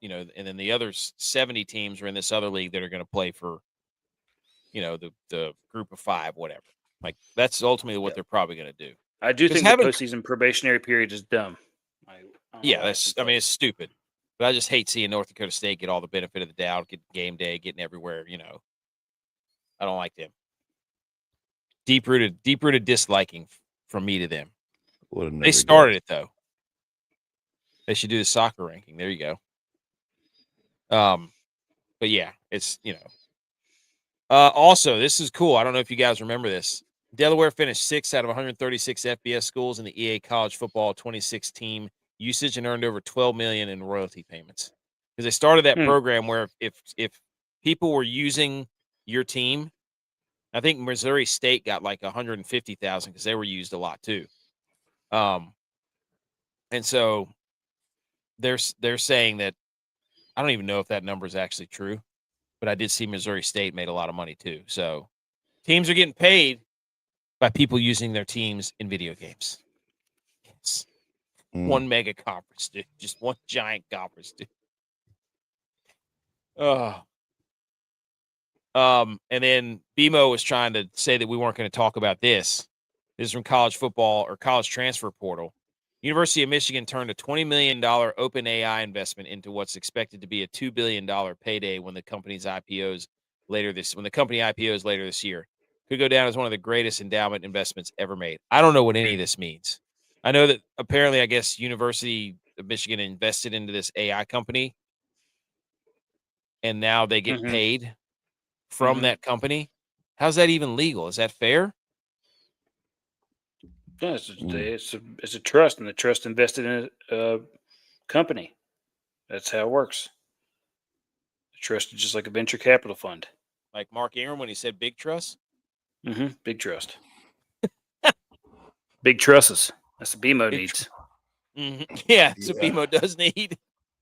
and then the other 70 teams are in this other league that are going to play for, the group of 5, whatever. Like, that's ultimately what they're probably going to do. I do think the postseason probationary period is dumb. It's stupid. But I just hate seeing North Dakota State get all the benefit of the doubt, get game day, getting everywhere. I don't like them. Deep rooted disliking from me to them. They started it though. They should do the soccer ranking. There you go. But yeah, it's also, this is cool. I don't know if you guys remember this. Delaware finished 6th out of 136 FBS schools in the EA College Football 26 team usage and earned over $12 million in royalty payments. Because they started that program where if people were using your team, I think Missouri State got like 150,000 because they were used a lot too. And so they're saying that, I don't even know if that number is actually true, but I did see Missouri State made a lot of money too. So teams are getting paid by people using their teams in video games. Yes. One mega conference, dude. Just one giant conference, dude. Oh. And then BMO was trying to say that we weren't going to talk about this. This is from college football or college transfer portal. University of Michigan turned a $20 million open AI investment into what's expected to be a $2 billion payday when the company IPOs later this year. Could go down as one of the greatest endowment investments ever made. I don't know what any of this means. I know that apparently, I guess, University of Michigan invested into this AI company, and now they get paid from that company. How's that even legal? Is that fair? Yeah, it's a trust, and the trust invested in a company. That's how it works. The trust is just like a venture capital fund. Like Mark Ingram when he said big trust? Big trust. Big trusses. That's what BMO needs. Yeah, that's what BMO does need.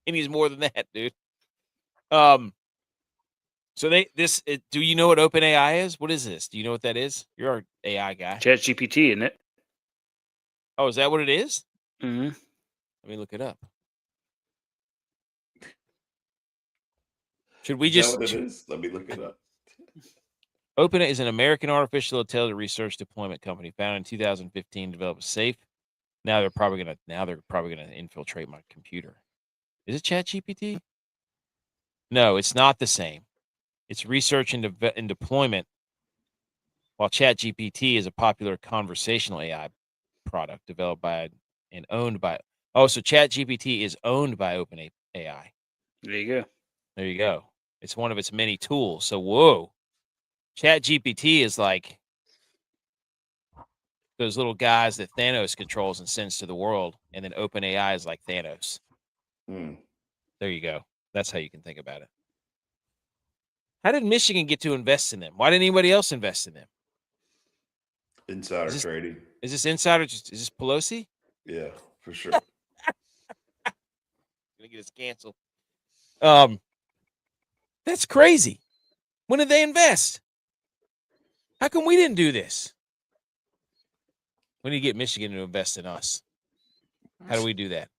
He needs more than that, dude. So do you know what OpenAI is? What is this? Do you know what that is? You're our AI guy. ChatGPT, isn't it? Oh, is that what it is? Mm-hmm. Let me look it up. Should we just? Is that what it is? Let me look it up. OpenAI is an American artificial intelligence research deployment company founded in 2015 to develop a safe. Now they're probably gonna infiltrate my computer. Is it ChatGPT? No, it's not the same. It's research and deployment, while ChatGPT is a popular conversational AI product developed by and owned by. Oh, so ChatGPT is owned by OpenAI. There you go. There you go. It's one of its many tools. So, whoa. ChatGPT is like those little guys that Thanos controls and sends to the world, and then OpenAI is like Thanos. There you go. That's how you can think about it. How did Michigan get to invest in them? Why didn't anybody else invest in them? Insider trading. Is this insider? Is this Pelosi? Yeah, for sure. Gonna get us canceled. That's crazy. When did they invest? How come we didn't do this? We need to get Michigan to invest in us. How do we do that?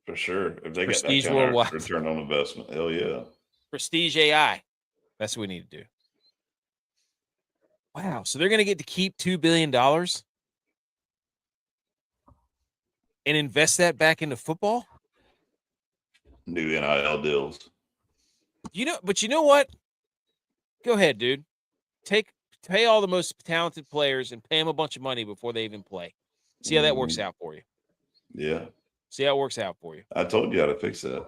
For sure. If they Prestige get that kind Worldwide. of return on investment, hell yeah. Prestige AI. That's what we need to do. Wow. So they're going to get to keep $2 billion and invest that back into football? New NIL deals. But you know what? Go ahead, dude. Pay all the most talented players and pay them a bunch of money before they even play. See how that works out for you. Yeah. See how it works out for you. I told you how to fix that.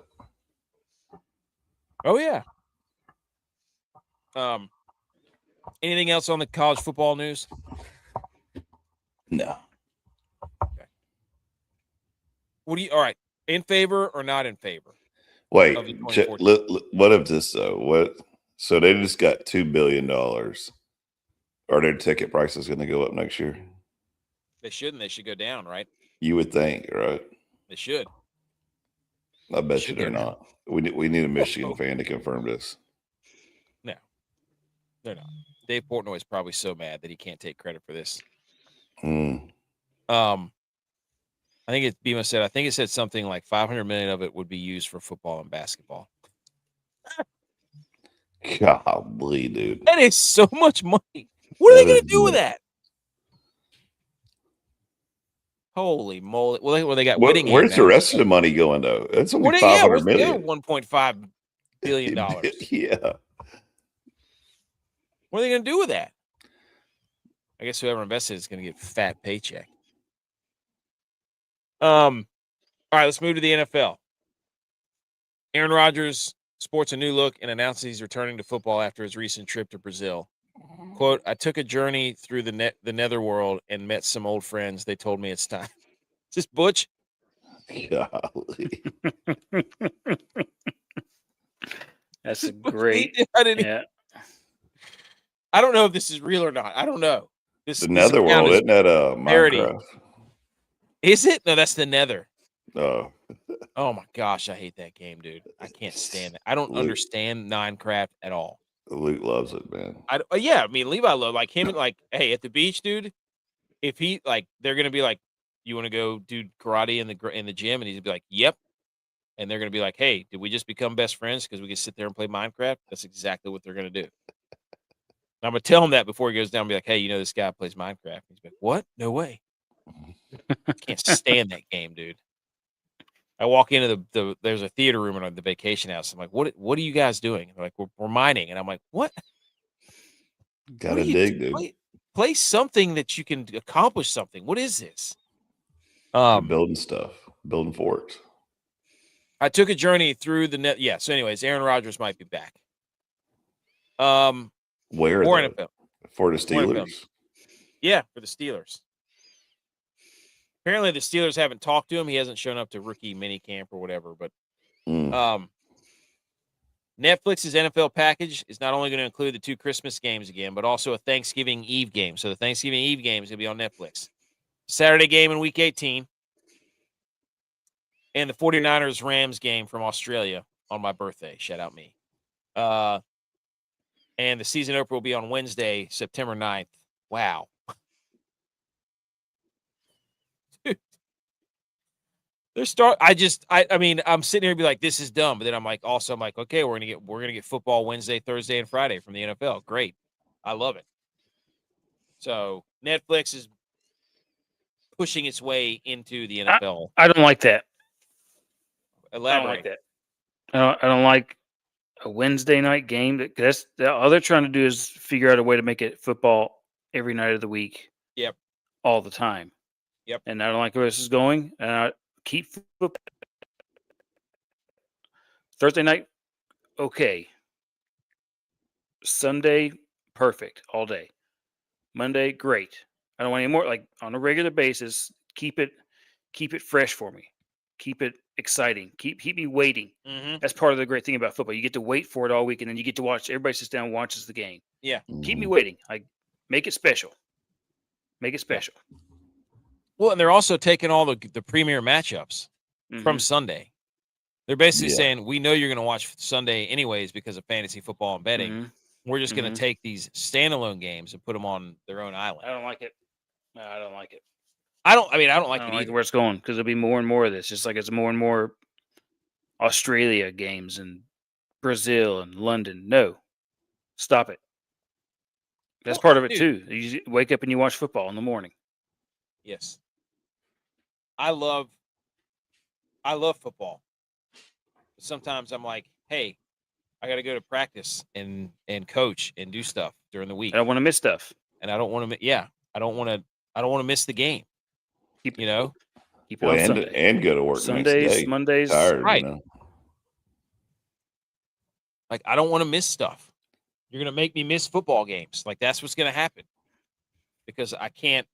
Oh, yeah. Anything else on the college football news? No. Okay. All right. In favor or not in favor? Wait, Of the 2014. what if this though? What? So they just got $2 billion. Are their ticket prices going to go up next year? They shouldn't. They should go down, right? You would think, right? They should. I bet you Should they're go down. not. We need a Michigan fan to confirm this. No, they're not. Dave Portnoy is probably so mad that he can't take credit for this. I think Bima said. I think it said something like 500 million of it would be used for football and basketball. Golly, dude. That is so much money. What are they going to do with that? Holy moly! Well, they got Whittingham. Where's the rest of the money going though? It's only $500 million. $1.5 billion. Yeah. What are they going to do with that? I guess whoever invested is going to get a fat paycheck. All right, let's move to the NFL. Aaron Rodgers sports a new look and announces he's returning to football after his recent trip to Brazil. Quote, I took a journey through the netherworld and met some old friends. They told me it's time. Is this Butch? Golly. That's a great. Yeah. I don't know if this is real or not. I don't know. The netherworld, isn't that Minecraft? Is it? No, that's the Nether. Oh. Oh my gosh, I hate that game, dude. I can't stand it. I don't understand Minecraft at all. Luke loves it, man. Yeah, I mean Levi loves like him. Like, hey, at the beach, dude. If he like, they're gonna be like, you want to go do karate in the gym, and he'd be like, yep. And they're gonna be like, hey, did we just become best friends because we can sit there and play Minecraft? That's exactly what they're gonna do. And I'm gonna tell him that before he goes down. And be like, hey, this guy plays Minecraft. He's like, what? No way. Can't stand that game, dude. I walk into there's a theater room in the vacation house. I'm like, what are you guys doing? And they're like, we're mining. And I'm like, what? Gotta dig, dude. Play something that you can accomplish something. What is this? You're building stuff, building forts. I took a journey through the net. Yeah. So, anyways, Aaron Rodgers might be back. Where NFL. For the Steelers? Yeah, for the Steelers. Apparently, the Steelers haven't talked to him. He hasn't shown up to rookie mini camp or whatever. But Netflix's NFL package is not only going to include the 2 Christmas games again, but also a Thanksgiving Eve game. So the Thanksgiving Eve game is going to be on Netflix. Saturday game in Week 18. And the 49ers-Rams game from Australia on my birthday. Shout out me. And the season opener will be on Wednesday, September 9th. Wow. I mean, I'm sitting here and be like, this is dumb. But then I'm like, okay, we're gonna get football Wednesday, Thursday, and Friday from the NFL. Great. I love it. So Netflix is pushing its way into the NFL. I don't like that. Elaborate. I don't like that. I don't like a Wednesday night game. That's all they're trying to do is figure out a way to make it football every night of the week. Yep. All the time. Yep. And I don't like where this is going. And I keep football. Thursday night, okay. Sunday, perfect all day. Monday, great. I don't want any more. Like on a regular basis, keep it fresh for me. Keep it exciting. Keep me waiting. Mm-hmm. That's part of the great thing about football. You get to wait for it all week, and then you get to watch. Everybody sits down and watches the game. Yeah. Keep me waiting. Like make it special. Make it special. Well, and they're also taking all the premier matchups from Sunday. They're basically saying, we know you're going to watch Sunday anyways because of fantasy football and betting. Mm-hmm. We're just going to take these standalone games and put them on their own island. I don't like it. No, I don't like it. I don't like it either. Like where it's going because there'll be more and more of this. Just like it's more and more Australia games and Brazil and London. No, stop it. That's part of it too. You wake up and you watch football in the morning. Yes. I love football. Sometimes I'm like, hey, I got to go to practice and coach and do stuff during the week. I don't want to miss stuff. And I don't want to. Yeah, I don't want to miss the game. Keep and go to work Sundays, next day. Mondays, tired, right? Like I don't want to miss stuff. You're gonna make me miss football games. Like that's what's gonna happen because I can't.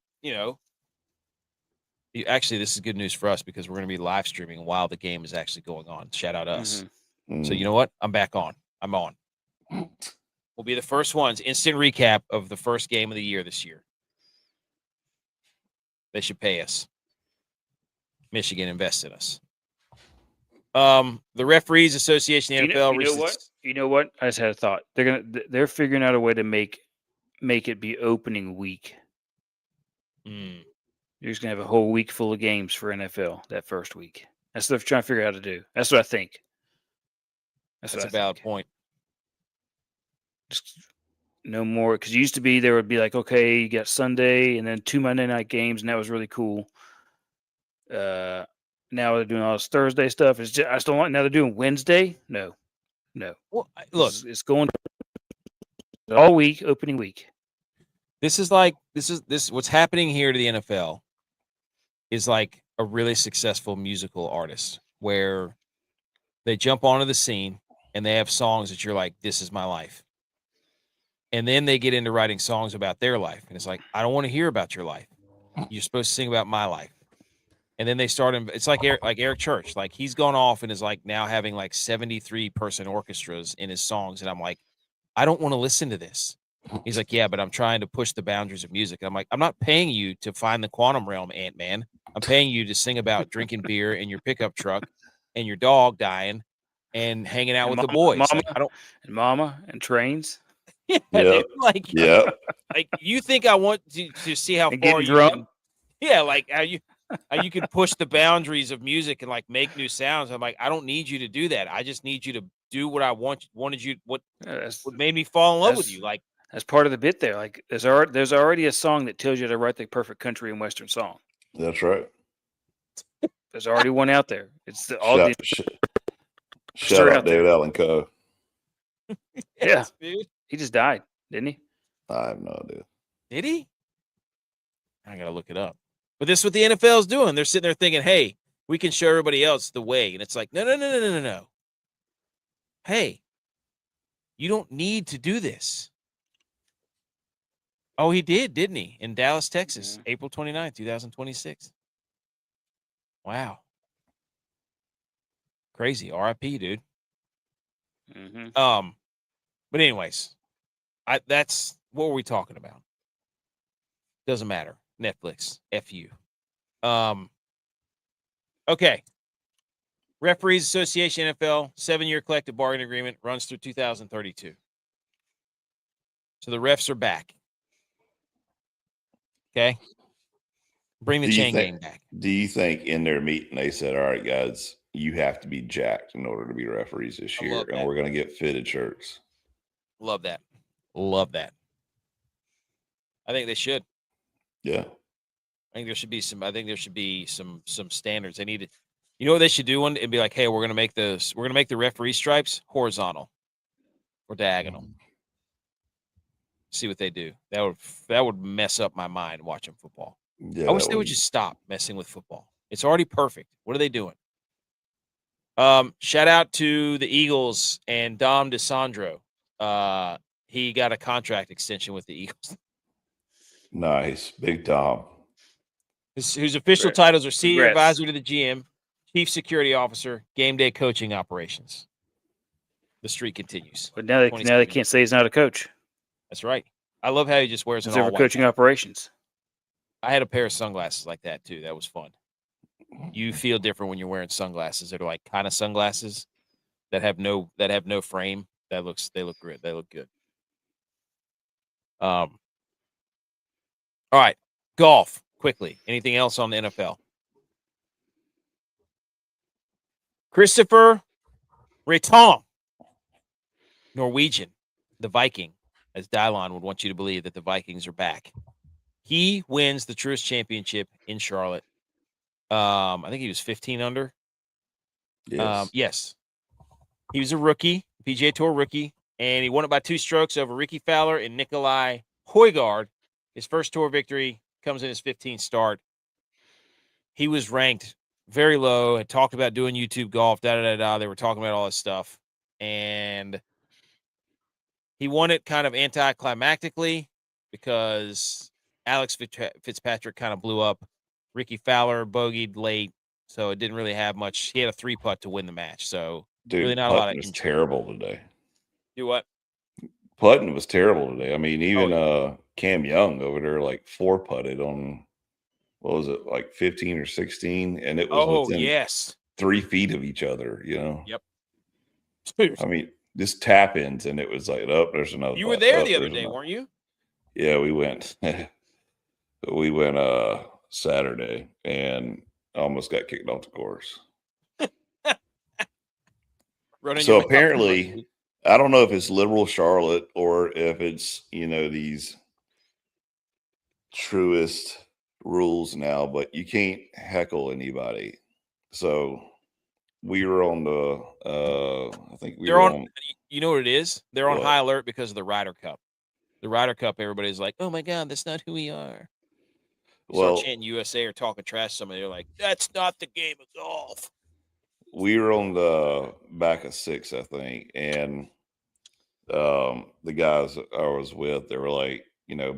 Actually, this is good news for us because we're going to be live streaming while the game is actually going on. Shout out us. So you know what? I'm back on. I'm on. We'll be the first ones. Instant recap of the first game of the year this year. They should pay us. Michigan invest in us. The Referees Association, the NFL. You know what? I just had a thought. They're figuring out a way to make it be opening week. You're just gonna have a whole week full of games for NFL that first week. That's what they're trying to figure out how to do. That's what I think. That's a valid point. Just no more, because it used to be there would be like, okay, you got Sunday and then 2 Monday night games, and that was really cool. Now they're doing all this Thursday stuff. It's just, I still want. Now they're doing Wednesday. No. Well, look, it's going all week, opening week. This is what's happening here to the NFL is like a really successful musical artist where they jump onto the scene and they have songs that you're like, this is my life. And then they get into writing songs about their life. And it's like, I don't want to hear about your life. You're supposed to sing about my life. And then they start, it's like Eric Church. Like he's gone off and is like now having like 73-person orchestras in his songs. And I'm like, I don't want to listen to this. He's like, yeah, but I'm trying to push the boundaries of music. And I'm like, I'm not paying you to find the quantum realm, Ant-Man. I'm paying you to sing about drinking beer in your pickup truck and your dog dying and hanging out with the boys. Mama and trains. Yeah, dude, like you think I want to see how far you can, like how you can push the boundaries of music and like make new sounds. I'm like, I don't need you to do that. I just need you to do what I wanted you. What made me fall in love with you? Like that's part of the bit there. Like there's already a song that tells you to write the perfect country and western song. That's right. There's already one out there. It's shout out David Allen Coe. Yeah, dude. He just died, didn't he? I have no idea. Did he? I gotta look it up. But this is what the NFL is doing. They're sitting there thinking, hey, we can show everybody else the way. And it's like, no. Hey, you don't need to do this. Oh, he did, didn't he? In Dallas, Texas, April 29th, 2026. Wow. Crazy. RIP, dude. But anyways, that's what were we talking about? Doesn't matter. Netflix. F you. Okay. Referees Association NFL 7-year collective bargaining agreement runs through 2032. So the refs are back. Okay. Bring the chain game back. Do you think in their meeting they said, all right, guys, you have to be jacked in order to be referees this year, and we're going to get fitted shirts? Love that. Love that. I think they should. Yeah. I think there should be some standards. They need to, you know what they should do? One and be like, hey, we're gonna make the referee stripes horizontal or diagonal. See what they do. That would mess up my mind watching football. Yeah, I wish they would just stop messing with football. It's already perfect. What are they doing? Shout out to the Eagles and Dom DeSandro. He got a contract extension with the Eagles. Nice. Big Dom. Whose official titles are senior advisor to the GM, chief security officer, game day coaching operations. The streak continues. But now they can't say he's not a coach. That's right. I love how he just wears an all white coaching operations. I had a pair of sunglasses like that too. That was fun. You feel different when you're wearing sunglasses. They're like kind of sunglasses that have no frame. They look good. They look good. All right. Golf. Quickly. Anything else on the NFL? Kristoffer Reitan, Norwegian, the Viking, as Dylon would want you to believe that the Vikings are back. He wins the Truist Championship in Charlotte. I think he was 15 under. Yes. Yes. He was a rookie, PGA Tour rookie, and he won it by 2 strokes over Ricky Fowler and Nikolai Højgaard. His first tour victory comes in his 15th start. He was ranked very low and talked about doing YouTube golf, They were talking about all this stuff. And he won it kind of anticlimactically because Alex Fitzpatrick kind of blew up Ricky Fowler bogeyed late, so it didn't really have much. He had a 3-putt to win the match, so Dude, really not a lot putting of was intrigue. terrible today. Do what? Putting was terrible today. I mean, even yeah. Cam Young over there, like 4-putted on, what was it, like 15 or 16, and it was within yes. 3 feet of each other. Yep. Dude, I mean, just tap ins, and it was like, oh, there's another. you were putt. there Oh, the other there's day, another. weren't you? Yeah, we went. We went Saturday and almost got kicked off the course. So apparently, I don't know if it's liberal Charlotte or if it's, these Truist rules now, but you can't heckle anybody. So we were on the I think we were on, you know what it is? They're on what? high alert because of the Ryder Cup. The Ryder Cup, everybody's like, oh my God, that's not who we are. You start chanting USA or talking trash to somebody, they're like, that's not the game of golf. We were on the back of 6, I think, and the guys I was with, they were like,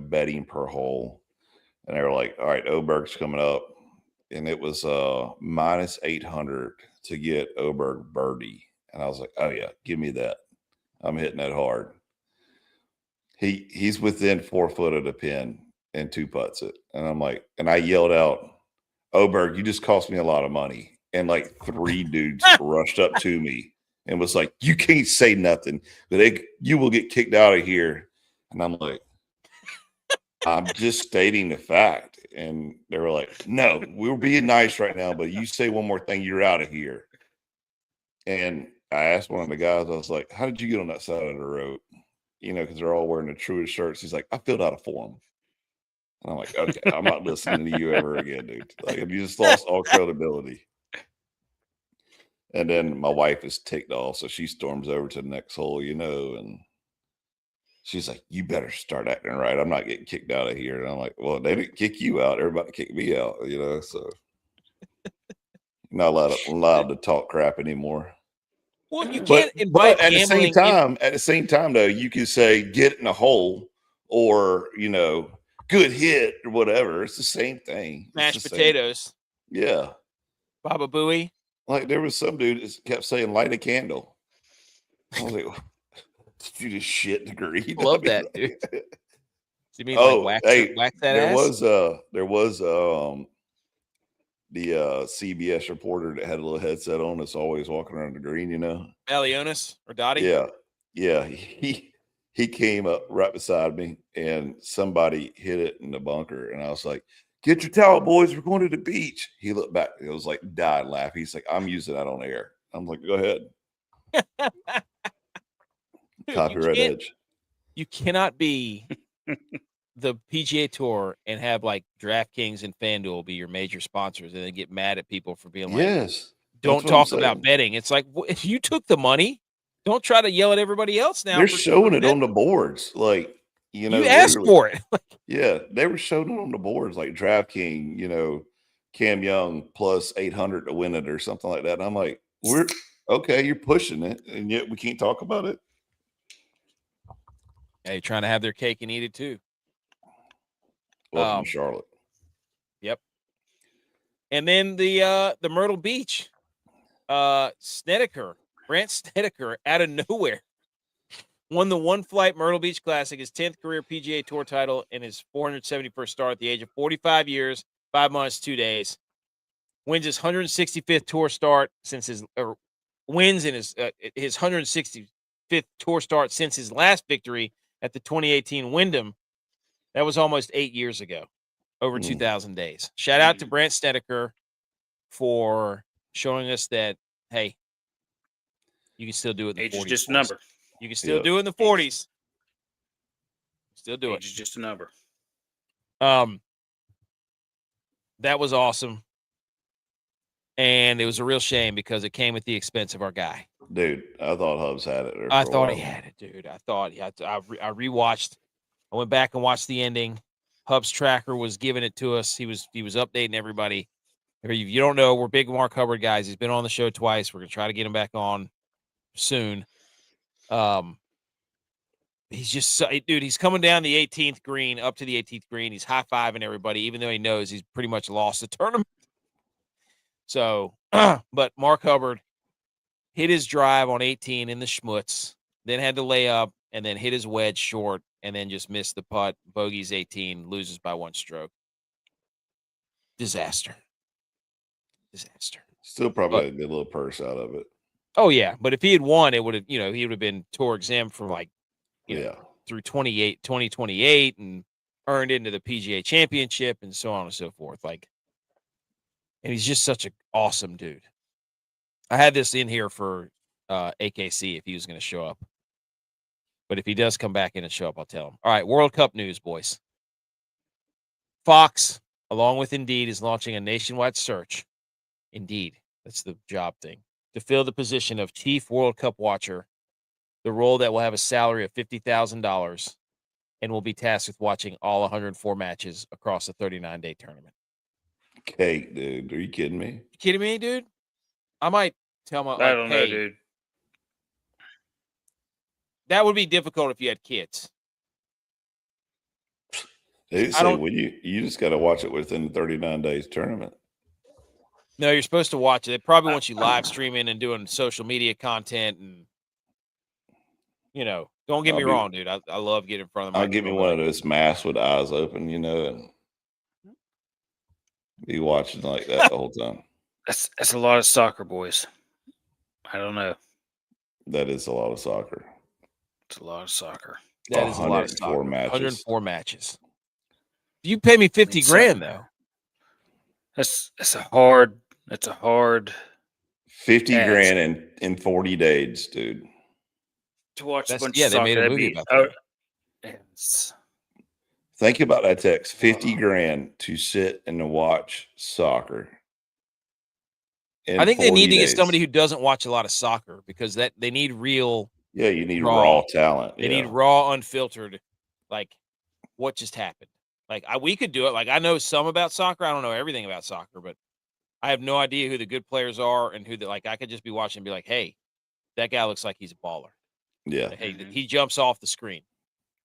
betting per hole, and they were like, all right, Oberg's coming up, and it was minus 800 to get Oberg birdie, and I was like, oh yeah, give me that, I'm hitting that hard. He's within 4 foot of the pin and 2-putts it, and I'm like, and I yelled out, Oberg, you just cost me a lot of money, and like 3 dudes rushed up to me and was like, you can't say nothing, but you will get kicked out of here. And I'm like, I'm just stating the fact. And they were like, no, we're being nice right now, but you say one more thing, you're out of here. And I asked one of the guys, I was like, how did you get on that side of the road? Because they're all wearing the Truist shirts. He's like, I filled out a form. And I'm like, okay, I'm not listening to you ever again, dude. Like, you just lost all credibility. And then my wife is ticked off, so she storms over to the next hole, and she's like, you better start acting right. I'm not getting kicked out of here. And I'm like, well, they didn't kick you out. Everybody kicked me out, so not allowed to talk crap anymore. Well, you can't invite at gambling. At the same time, though, you can say get in a hole or, good hit or whatever. It's the same thing. Mashed potatoes. Yeah. Baba Booey. Like there was some dude that kept saying light a candle. I was like, did you just shit the green? Love that, dude. You mean wax that there ass? There was the CBS reporter that had a little headset on that's always walking around the green, Balionis or Dottie? Yeah. He came up right beside me and somebody hit it in the bunker. And I was like, get your towel, boys. We're going to the beach. He looked back. It was like died laughing. He's like, I'm using that on air. I'm like, go ahead. Dude, copyright edge. You cannot be the PGA Tour and have like DraftKings and FanDuel be your major sponsors and then get mad at people for being like, yes, don't talk about betting. It's like, if you took the money, don't try to yell at everybody else now. They're showing it on the boards. Like, you asked for it. Yeah, they were showing it on the boards like DraftKings, Cam Young plus 800 to win it or something like that. And I'm like, we're okay, you're pushing it, and yet we can't talk about it. Hey, trying to have their cake and eat it too. Welcome to Charlotte. Yep. And then the Myrtle Beach, Sneddeker, Brant Sneddeker, out of nowhere, won the One Flight Myrtle Beach Classic, his 10th career PGA Tour title, and his 471st start at the age of 45 years, 5 months, 2 days. Wins his 165th tour start since his wins in his 165th tour start since his last victory at the 2018 Wyndham. That was almost 8 years ago, over 2,000 days. Shout out to Brant Sneddeker for showing us that, hey, you can still do it in the 40s. Age is just a number. You can still do it in the 40s. Still do it. Age is just a number. That was awesome. And it was a real shame because it came at the expense of our guy. Dude, I thought Hubs had it. I thought he had it, dude. I rewatched. I went back and watched the ending. Hubs Tracker was giving it to us. He was updating everybody. If you don't know, we're big Mark Hubbard guys. He's been on the show twice. We're gonna try to get him back on soon. It he's just dude. He's coming down the 18th green, up to the 18th green. He's high-fiving everybody, even though he knows he's pretty much lost the tournament. So, but Mark Hubbard hit his drive on 18 in the schmutz, then had to lay up, and then hit his wedge short, and then just missed the putt. Bogeys 18, loses by 1 stroke. Disaster. Still probably a good little purse out of it. Oh yeah, but if he had won, it would have, he would have been tour exempt from through 2028 and earned into the PGA Championship and so on and so forth. And he's just such an awesome dude. I had this in here for AKC if he was going to show up. But if he does come back in and show up, I'll tell him. All right, World Cup news, boys. Fox, along with Indeed, is launching a nationwide search. Indeed, that's the job thing. To fill the position of Chief World Cup Watcher, the role that will have a salary of $50,000 and will be tasked with watching all 104 matches across a 39-day tournament. Cake, dude. Are you kidding me? You kidding me, dude? I might tell my I don't know, dude. That would be difficult if you had kids. They say when you just got to watch it within the 39 days tournament. No, you're supposed to watch it. They probably want you live streaming and doing social media content, and don't get me wrong, dude. I love getting in front of the microphone. I'll get me one of those masks with eyes open, and be watching like that the whole time. That's a lot of soccer, boys. I don't know. That is a lot of soccer. It's a lot of soccer. That is a lot of soccer. Matches. 104 matches. You pay me $50,000 though. That's a hard. That's a hard. $50,000 in 40 days, dude. To watch a bunch of soccer. They made a movie about that. Yes. Think about that text. $50,000 to sit and to watch soccer. I think they need to get somebody who doesn't watch a lot of soccer because they need real. Yeah, you need raw talent. They need raw, unfiltered, what just happened. We could do it. I know some about soccer. I don't know everything about soccer, but I have no idea who the good players are and who I could just be watching and be like, hey, that guy looks like he's a baller. Yeah. Hey, he jumps off the screen.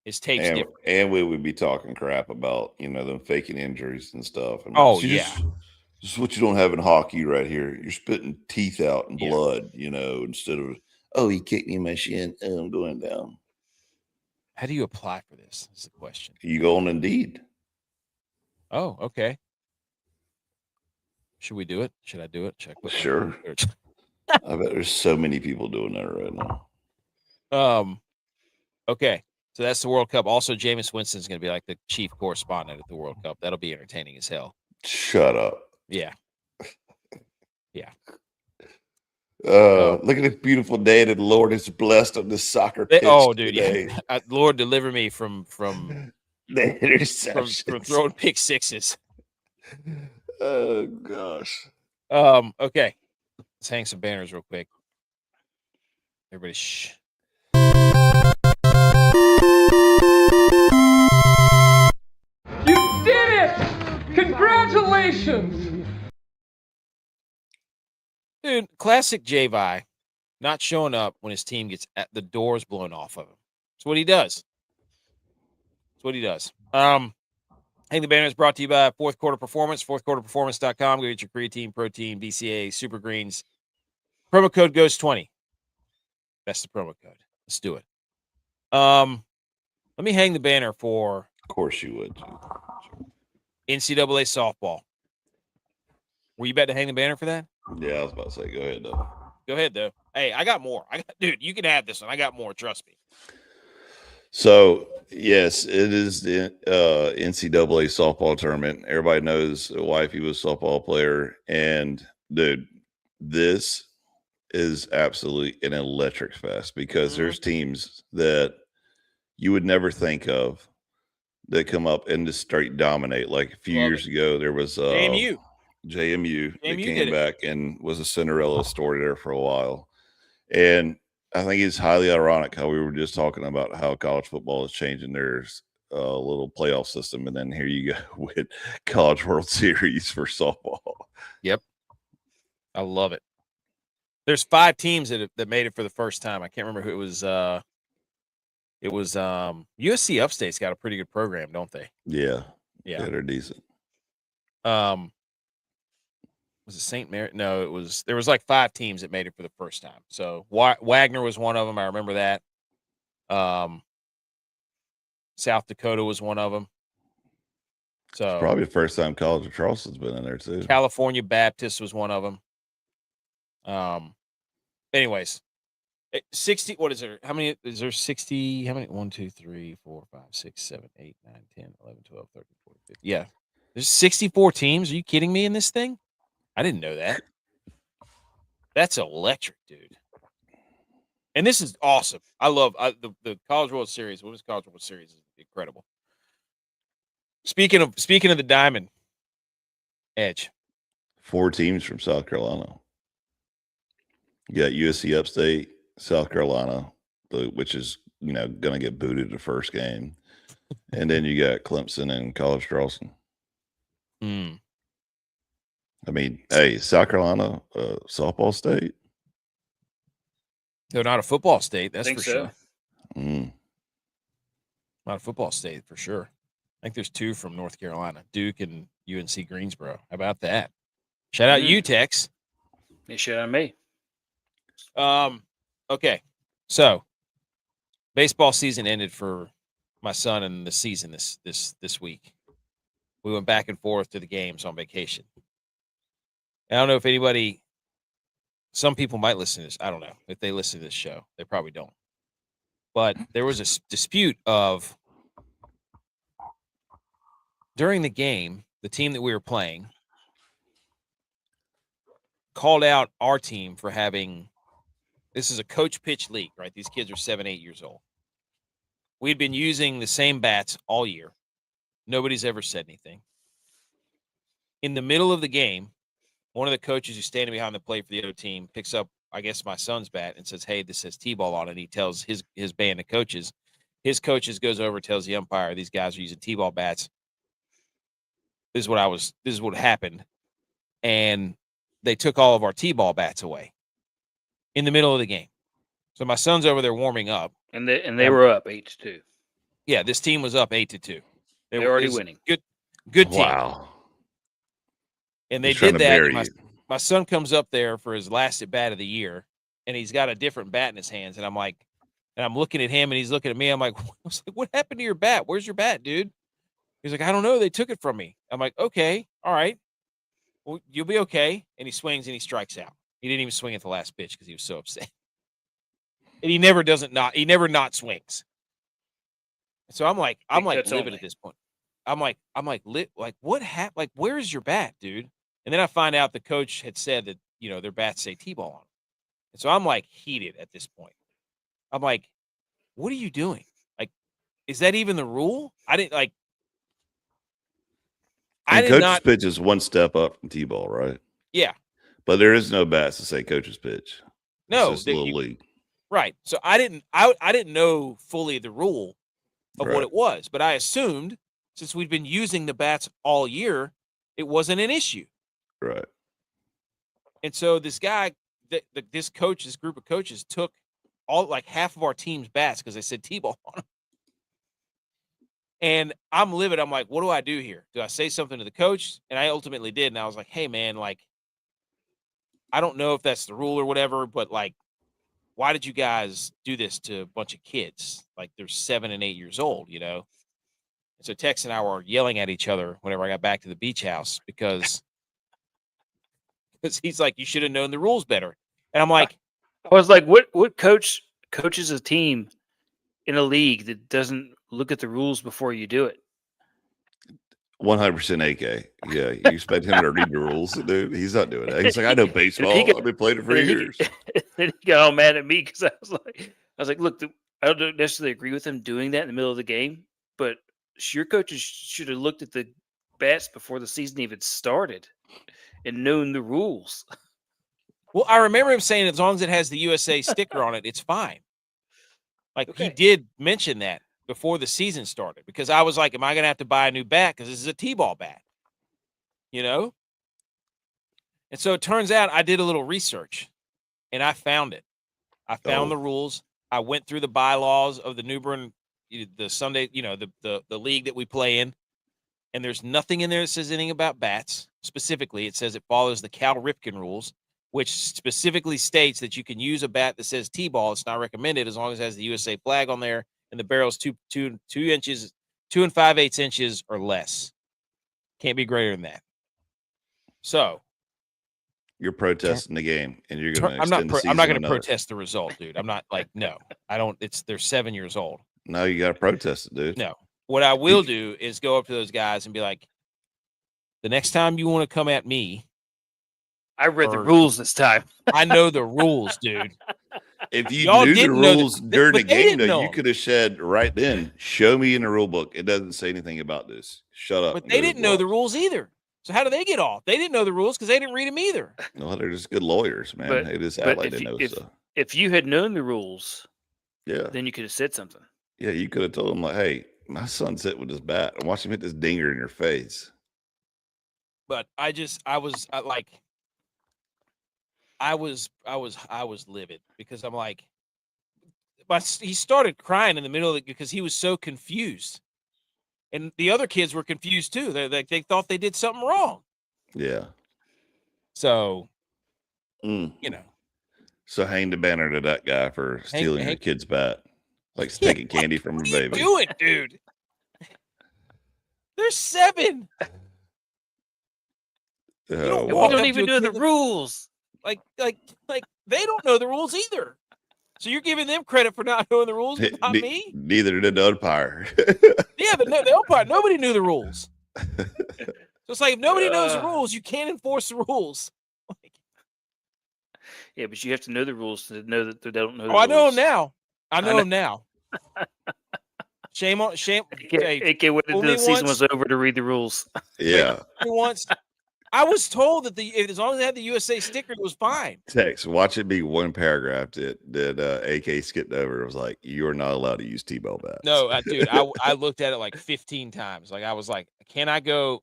His tape's different. And we would be talking crap about, them faking injuries and stuff. This is what you don't have in hockey right here. You're spitting teeth out and blood, instead of, oh, he kicked me in my shin. Oh, I'm going down. How do you apply for this? Is the question. You go on Indeed. Oh, okay. Should we do it? Should I do it? Should I quit? Sure. I bet there's so many people doing that right now. Okay. So that's the World Cup. Also, Jameis Winston's going to be the chief correspondent at the World Cup. That'll be entertaining as hell. Shut up. Yeah. Yeah. Look at this beautiful day that the Lord has blessed on this soccer pitch. Oh, dude. Today. Yeah. Lord, deliver me from the interceptions. From throwing pick sixes. Oh, gosh. Okay. Let's hang some banners real quick. Everybody, shh. You did it! Congratulations! Dude, classic G.U.Y. not showing up when his team gets the doors blown off of him. That's what he does. Hang the Banner is brought to you by Fourth Quarter Performance, fourthquarterperformance.com. Go get your creatine, protein, BCA, super greens. Promo code GOES20. That's the promo code. Let's do it. Let me hang the banner for. Of course you would. NCAA softball. Were you about to hang the banner for that? Yeah, I was about to say, go ahead, though. Go ahead, though. Hey, I got more. Dude, you can have this one. I got more. Trust me. So, yes, it is the NCAA softball tournament. Everybody knows wifey was a softball player. And, dude, this is absolutely an electric fest because there's teams that you would never think of that come up and just straight dominate. Like a few years ago, there was JMU that came back and was a Cinderella story there for a while. And I think it's highly ironic how we were just talking about how college football is changing their little playoff system. And then here you go with College World Series for softball. Yep. I love it. There's 5 teams that made it for the first time. I can't remember who it was. It was USC Upstate's got a pretty good program, don't they? Yeah. Yeah. They're decent. Was it St. Mary? No, there was like 5 teams that made it for the first time. So Wagner was one of them. I remember that. South Dakota was one of them. So It's probably the first time College of Charleston's been in there too. California Baptist was one of them. Anyways, 60. What is there? How many is there? 60. How many? 1, 2, 3, 4, 5, 6, 7, 8, 9, 10, 11, 12, 13, 14, 15. Yeah. There's 64 teams. Are you kidding me in this thing? I didn't know that. That's electric, dude. And this is awesome. I love the College World Series. Women's College World Series is incredible. Speaking of the Diamond Edge. 4 teams from South Carolina. You got USC Upstate, South Carolina, which is, going to get booted the first game. And then you got Clemson and College Charleston. I mean, hey, South Carolina, softball state? They're not a football state, that's for so. sure. Not a football state, for sure. I think there's 2 from North Carolina, Duke and UNC Greensboro. How about that? Shout out UTEX. They shout out me. Okay. So, baseball season ended for my son and the season this week. We went back and forth to the games on vacation. I don't know if some people might listen to this. I don't know if they listen to this show. They probably don't. But there was a dispute of during the game, the team that we were playing called out our team for having, this is a coach pitch league, right? These kids are 7, 8 years old. We'd been using the same bats all year. Nobody's ever said anything. In the middle of the game, one of the coaches who's standing behind the plate for the other team picks up, I guess, my son's bat and says, "Hey, this says T-ball on it." And he tells his band of coaches. His coaches goes over, tells the umpire, "These guys are using T-ball bats. This is what happened." And they took all of our T-ball bats away in the middle of the game. So my son's over there warming up. And they were up 8-2. Yeah, this team was up 8-2. They're already winning. Good team. Wow. And they did that. And my son comes up there for his last at bat of the year, and he's got a different bat in his hands. And I'm looking at him, and he's looking at me. I'm like, "What happened to your bat? Where's your bat, dude?" He's like, "I don't know. They took it from me." I'm like, "Okay, all right. Well, you'll be okay." And he swings and he strikes out. He didn't even swing at the last pitch because he was so upset. And he never not swings. So I'm like livid at this point. I'm like, what happened? Like, where's your bat, dude? And then I find out the coach had said that, their bats say T-ball on them. And so I'm like heated at this point. I'm like, what are you doing? Like, is that even the rule? Coach's pitch is one step up from T-ball, right? Yeah. But there is no bats to say coach's pitch. No, it's just a little league. Right. So I didn't know fully the rule of what it was, but I assumed since we'd been using the bats all year, it wasn't an issue. Right. And so this guy, this group of coaches took half of our team's bats because they said T-ball on them. And I'm livid. I'm like, what do I do here? Do I say something to the coach? And I ultimately did. And I was like, "Hey, man, like, I don't know if that's the rule or whatever, but like, why did you guys do this to a bunch of kids? Like, they're 7 and 8 years old, And so Tex and I were yelling at each other whenever I got back to the beach house because he's like, "You should have known the rules better." And I'm like, I was like, what coaches a team in a league that doesn't look at the rules before you do it? 100% AK. Yeah, you expect him to read the rules, dude. He's not doing that. He's like, "I know baseball. I've been playing it for years." Then he got all mad at me because I was like, "Look, I don't necessarily agree with him doing that in the middle of the game, but your coaches should have looked at the bats before the season even started and known the rules." Well, I remember him saying as long as it has the USA sticker on it, it's fine. Like, Okay. He did mention that before the season started because I was like, am I going to have to buy a new bat because this is a T-ball bat? And so it turns out I did a little research and I found it. I found the rules. I went through the bylaws of the New Bern, the Sunday, the league that we play in, and there's nothing in there that says anything about bats. Specifically, it says it follows the Cal Ripken rules, which specifically states that you can use a bat that says T-ball. It's not recommended as long as it has the USA flag on there and the barrel's 2 inches, 2 5/8 inches or less. Can't be greater than that. So you're protesting the game, and you're going to I'm not extend the season. I'm not going to protest the result, dude. I'm not like, no, I don't. They're 7 years old. No, you got to protest it, dude. No, what I will do is go up to those guys and be like, the next time you want to come at me, I read the rules this time. I know the rules, dude. If you Y'all knew the didn't know rules during the but they game, didn't though, know you them. could have said right then, show me in the rule book. It doesn't say anything about this. Shut up. But and they go to didn't know the block. rules either. So how do they get off? They didn't know the rules because they didn't read them either. Well, they're just good lawyers, man. But- They just but act like if they you- know if- stuff. If you had known the rules, Yeah. then you could have said something. Yeah, you could have told them, like, hey, my son's sitting with his bat. And watch him hit this dinger in your face. But I was livid because I'm like, he started crying in the middle of it because he was so confused. And the other kids were confused too. They thought they did something wrong. Yeah. So, Mm. So hang the banner to that guy for stealing your kid's bat. Like taking candy from a what baby. are you doing, dude? They're 7. Oh, And we walk don't up even to a know the kid- rules. Like they don't know the rules either. So you're giving them credit for not knowing the rules, but not me? Neither did the umpire. Yeah, but no, the umpire, nobody knew the rules. So it's like if nobody knows the rules, you can't enforce the rules. Yeah, but you have to know the rules to know that they don't know the Oh, I know rules. them now. I know know. them now. Shame. Hey, It can't wait fool until me the season once. was over to read the rules. Yeah. once I was told that as long as they had the USA sticker, it was fine. Text. Watch it be one paragraph that AK skipped over. It was like, you are not allowed to use T-ball bats. No, dude, I looked at it like 15 times. Like I was like, can I go?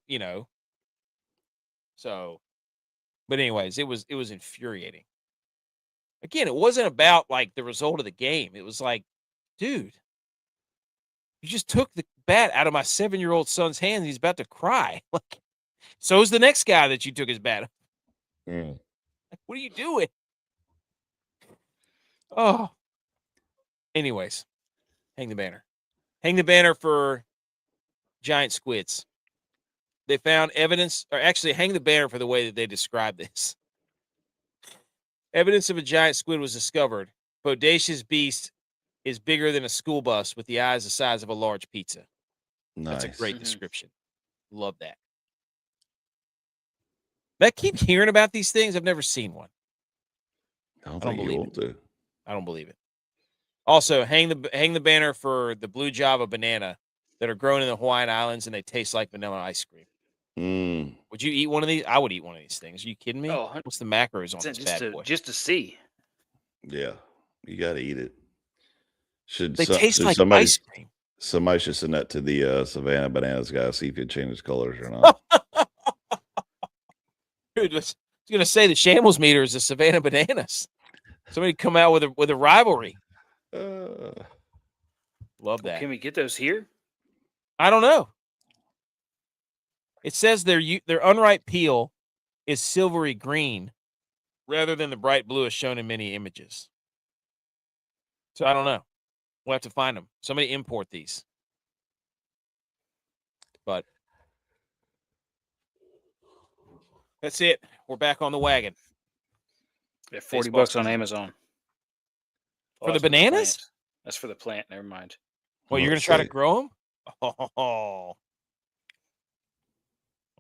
So, but anyways, it was infuriating. Again, it wasn't about like the result of the game. It was like, dude, you just took the bat out of my 7-year-old son's hands. And he's about to cry. Like, so is the next guy that you took his bat. Mm. Like, what are you doing? Oh. Anyways, hang the banner. Hang the banner for giant squids. They found evidence, or actually hang the banner for the way that they describe this. Evidence of a giant squid was discovered. Bodacious beast is bigger than a school bus with the eyes the size of a large pizza. Nice. That's a great description. Love that. I keep hearing about these things. I've never seen one. I don't I don't think you believe will do. I don't believe it. Also, hang the banner for the blue Java banana that are grown in the Hawaiian Islands and they taste like vanilla ice cream. Mm. Would you eat one of these? I would eat one of these things. Are you kidding me? Oh, What's the macros on this bad boy? just to see. Yeah. You got to eat it. They taste like somebody, ice cream. Somebody should send that to the Savannah Bananas guy, see if it changes colors or not. Dude, I was going to say the Shambles Meter is the Savannah Bananas. Somebody come out with a rivalry. Love that. Can we get those here? I don't know. It says their unripe peel is silvery green rather than the bright blue as shown in many images. So I don't know. We'll have to find them. Somebody import these. But that's it. We're back on the wagon. Yeah, $40 Baseball on season. Amazon. For the that's bananas? plant. That's for the plant. Never mind. Well, you're going to try to grow them?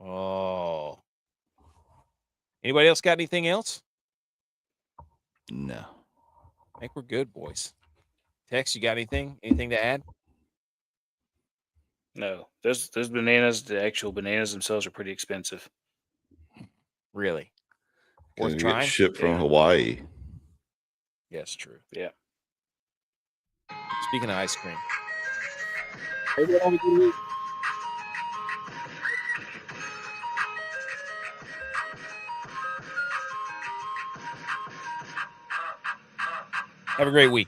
Oh. Anybody else got anything else? No. I think we're good, boys. Tex, you got anything? Anything to add? No, those bananas, the actual bananas themselves, are pretty expensive. Really? Can Worth you trying? get shipped from Yeah. Hawaii. Yes, true. Yeah. Speaking of ice cream. Have a great week.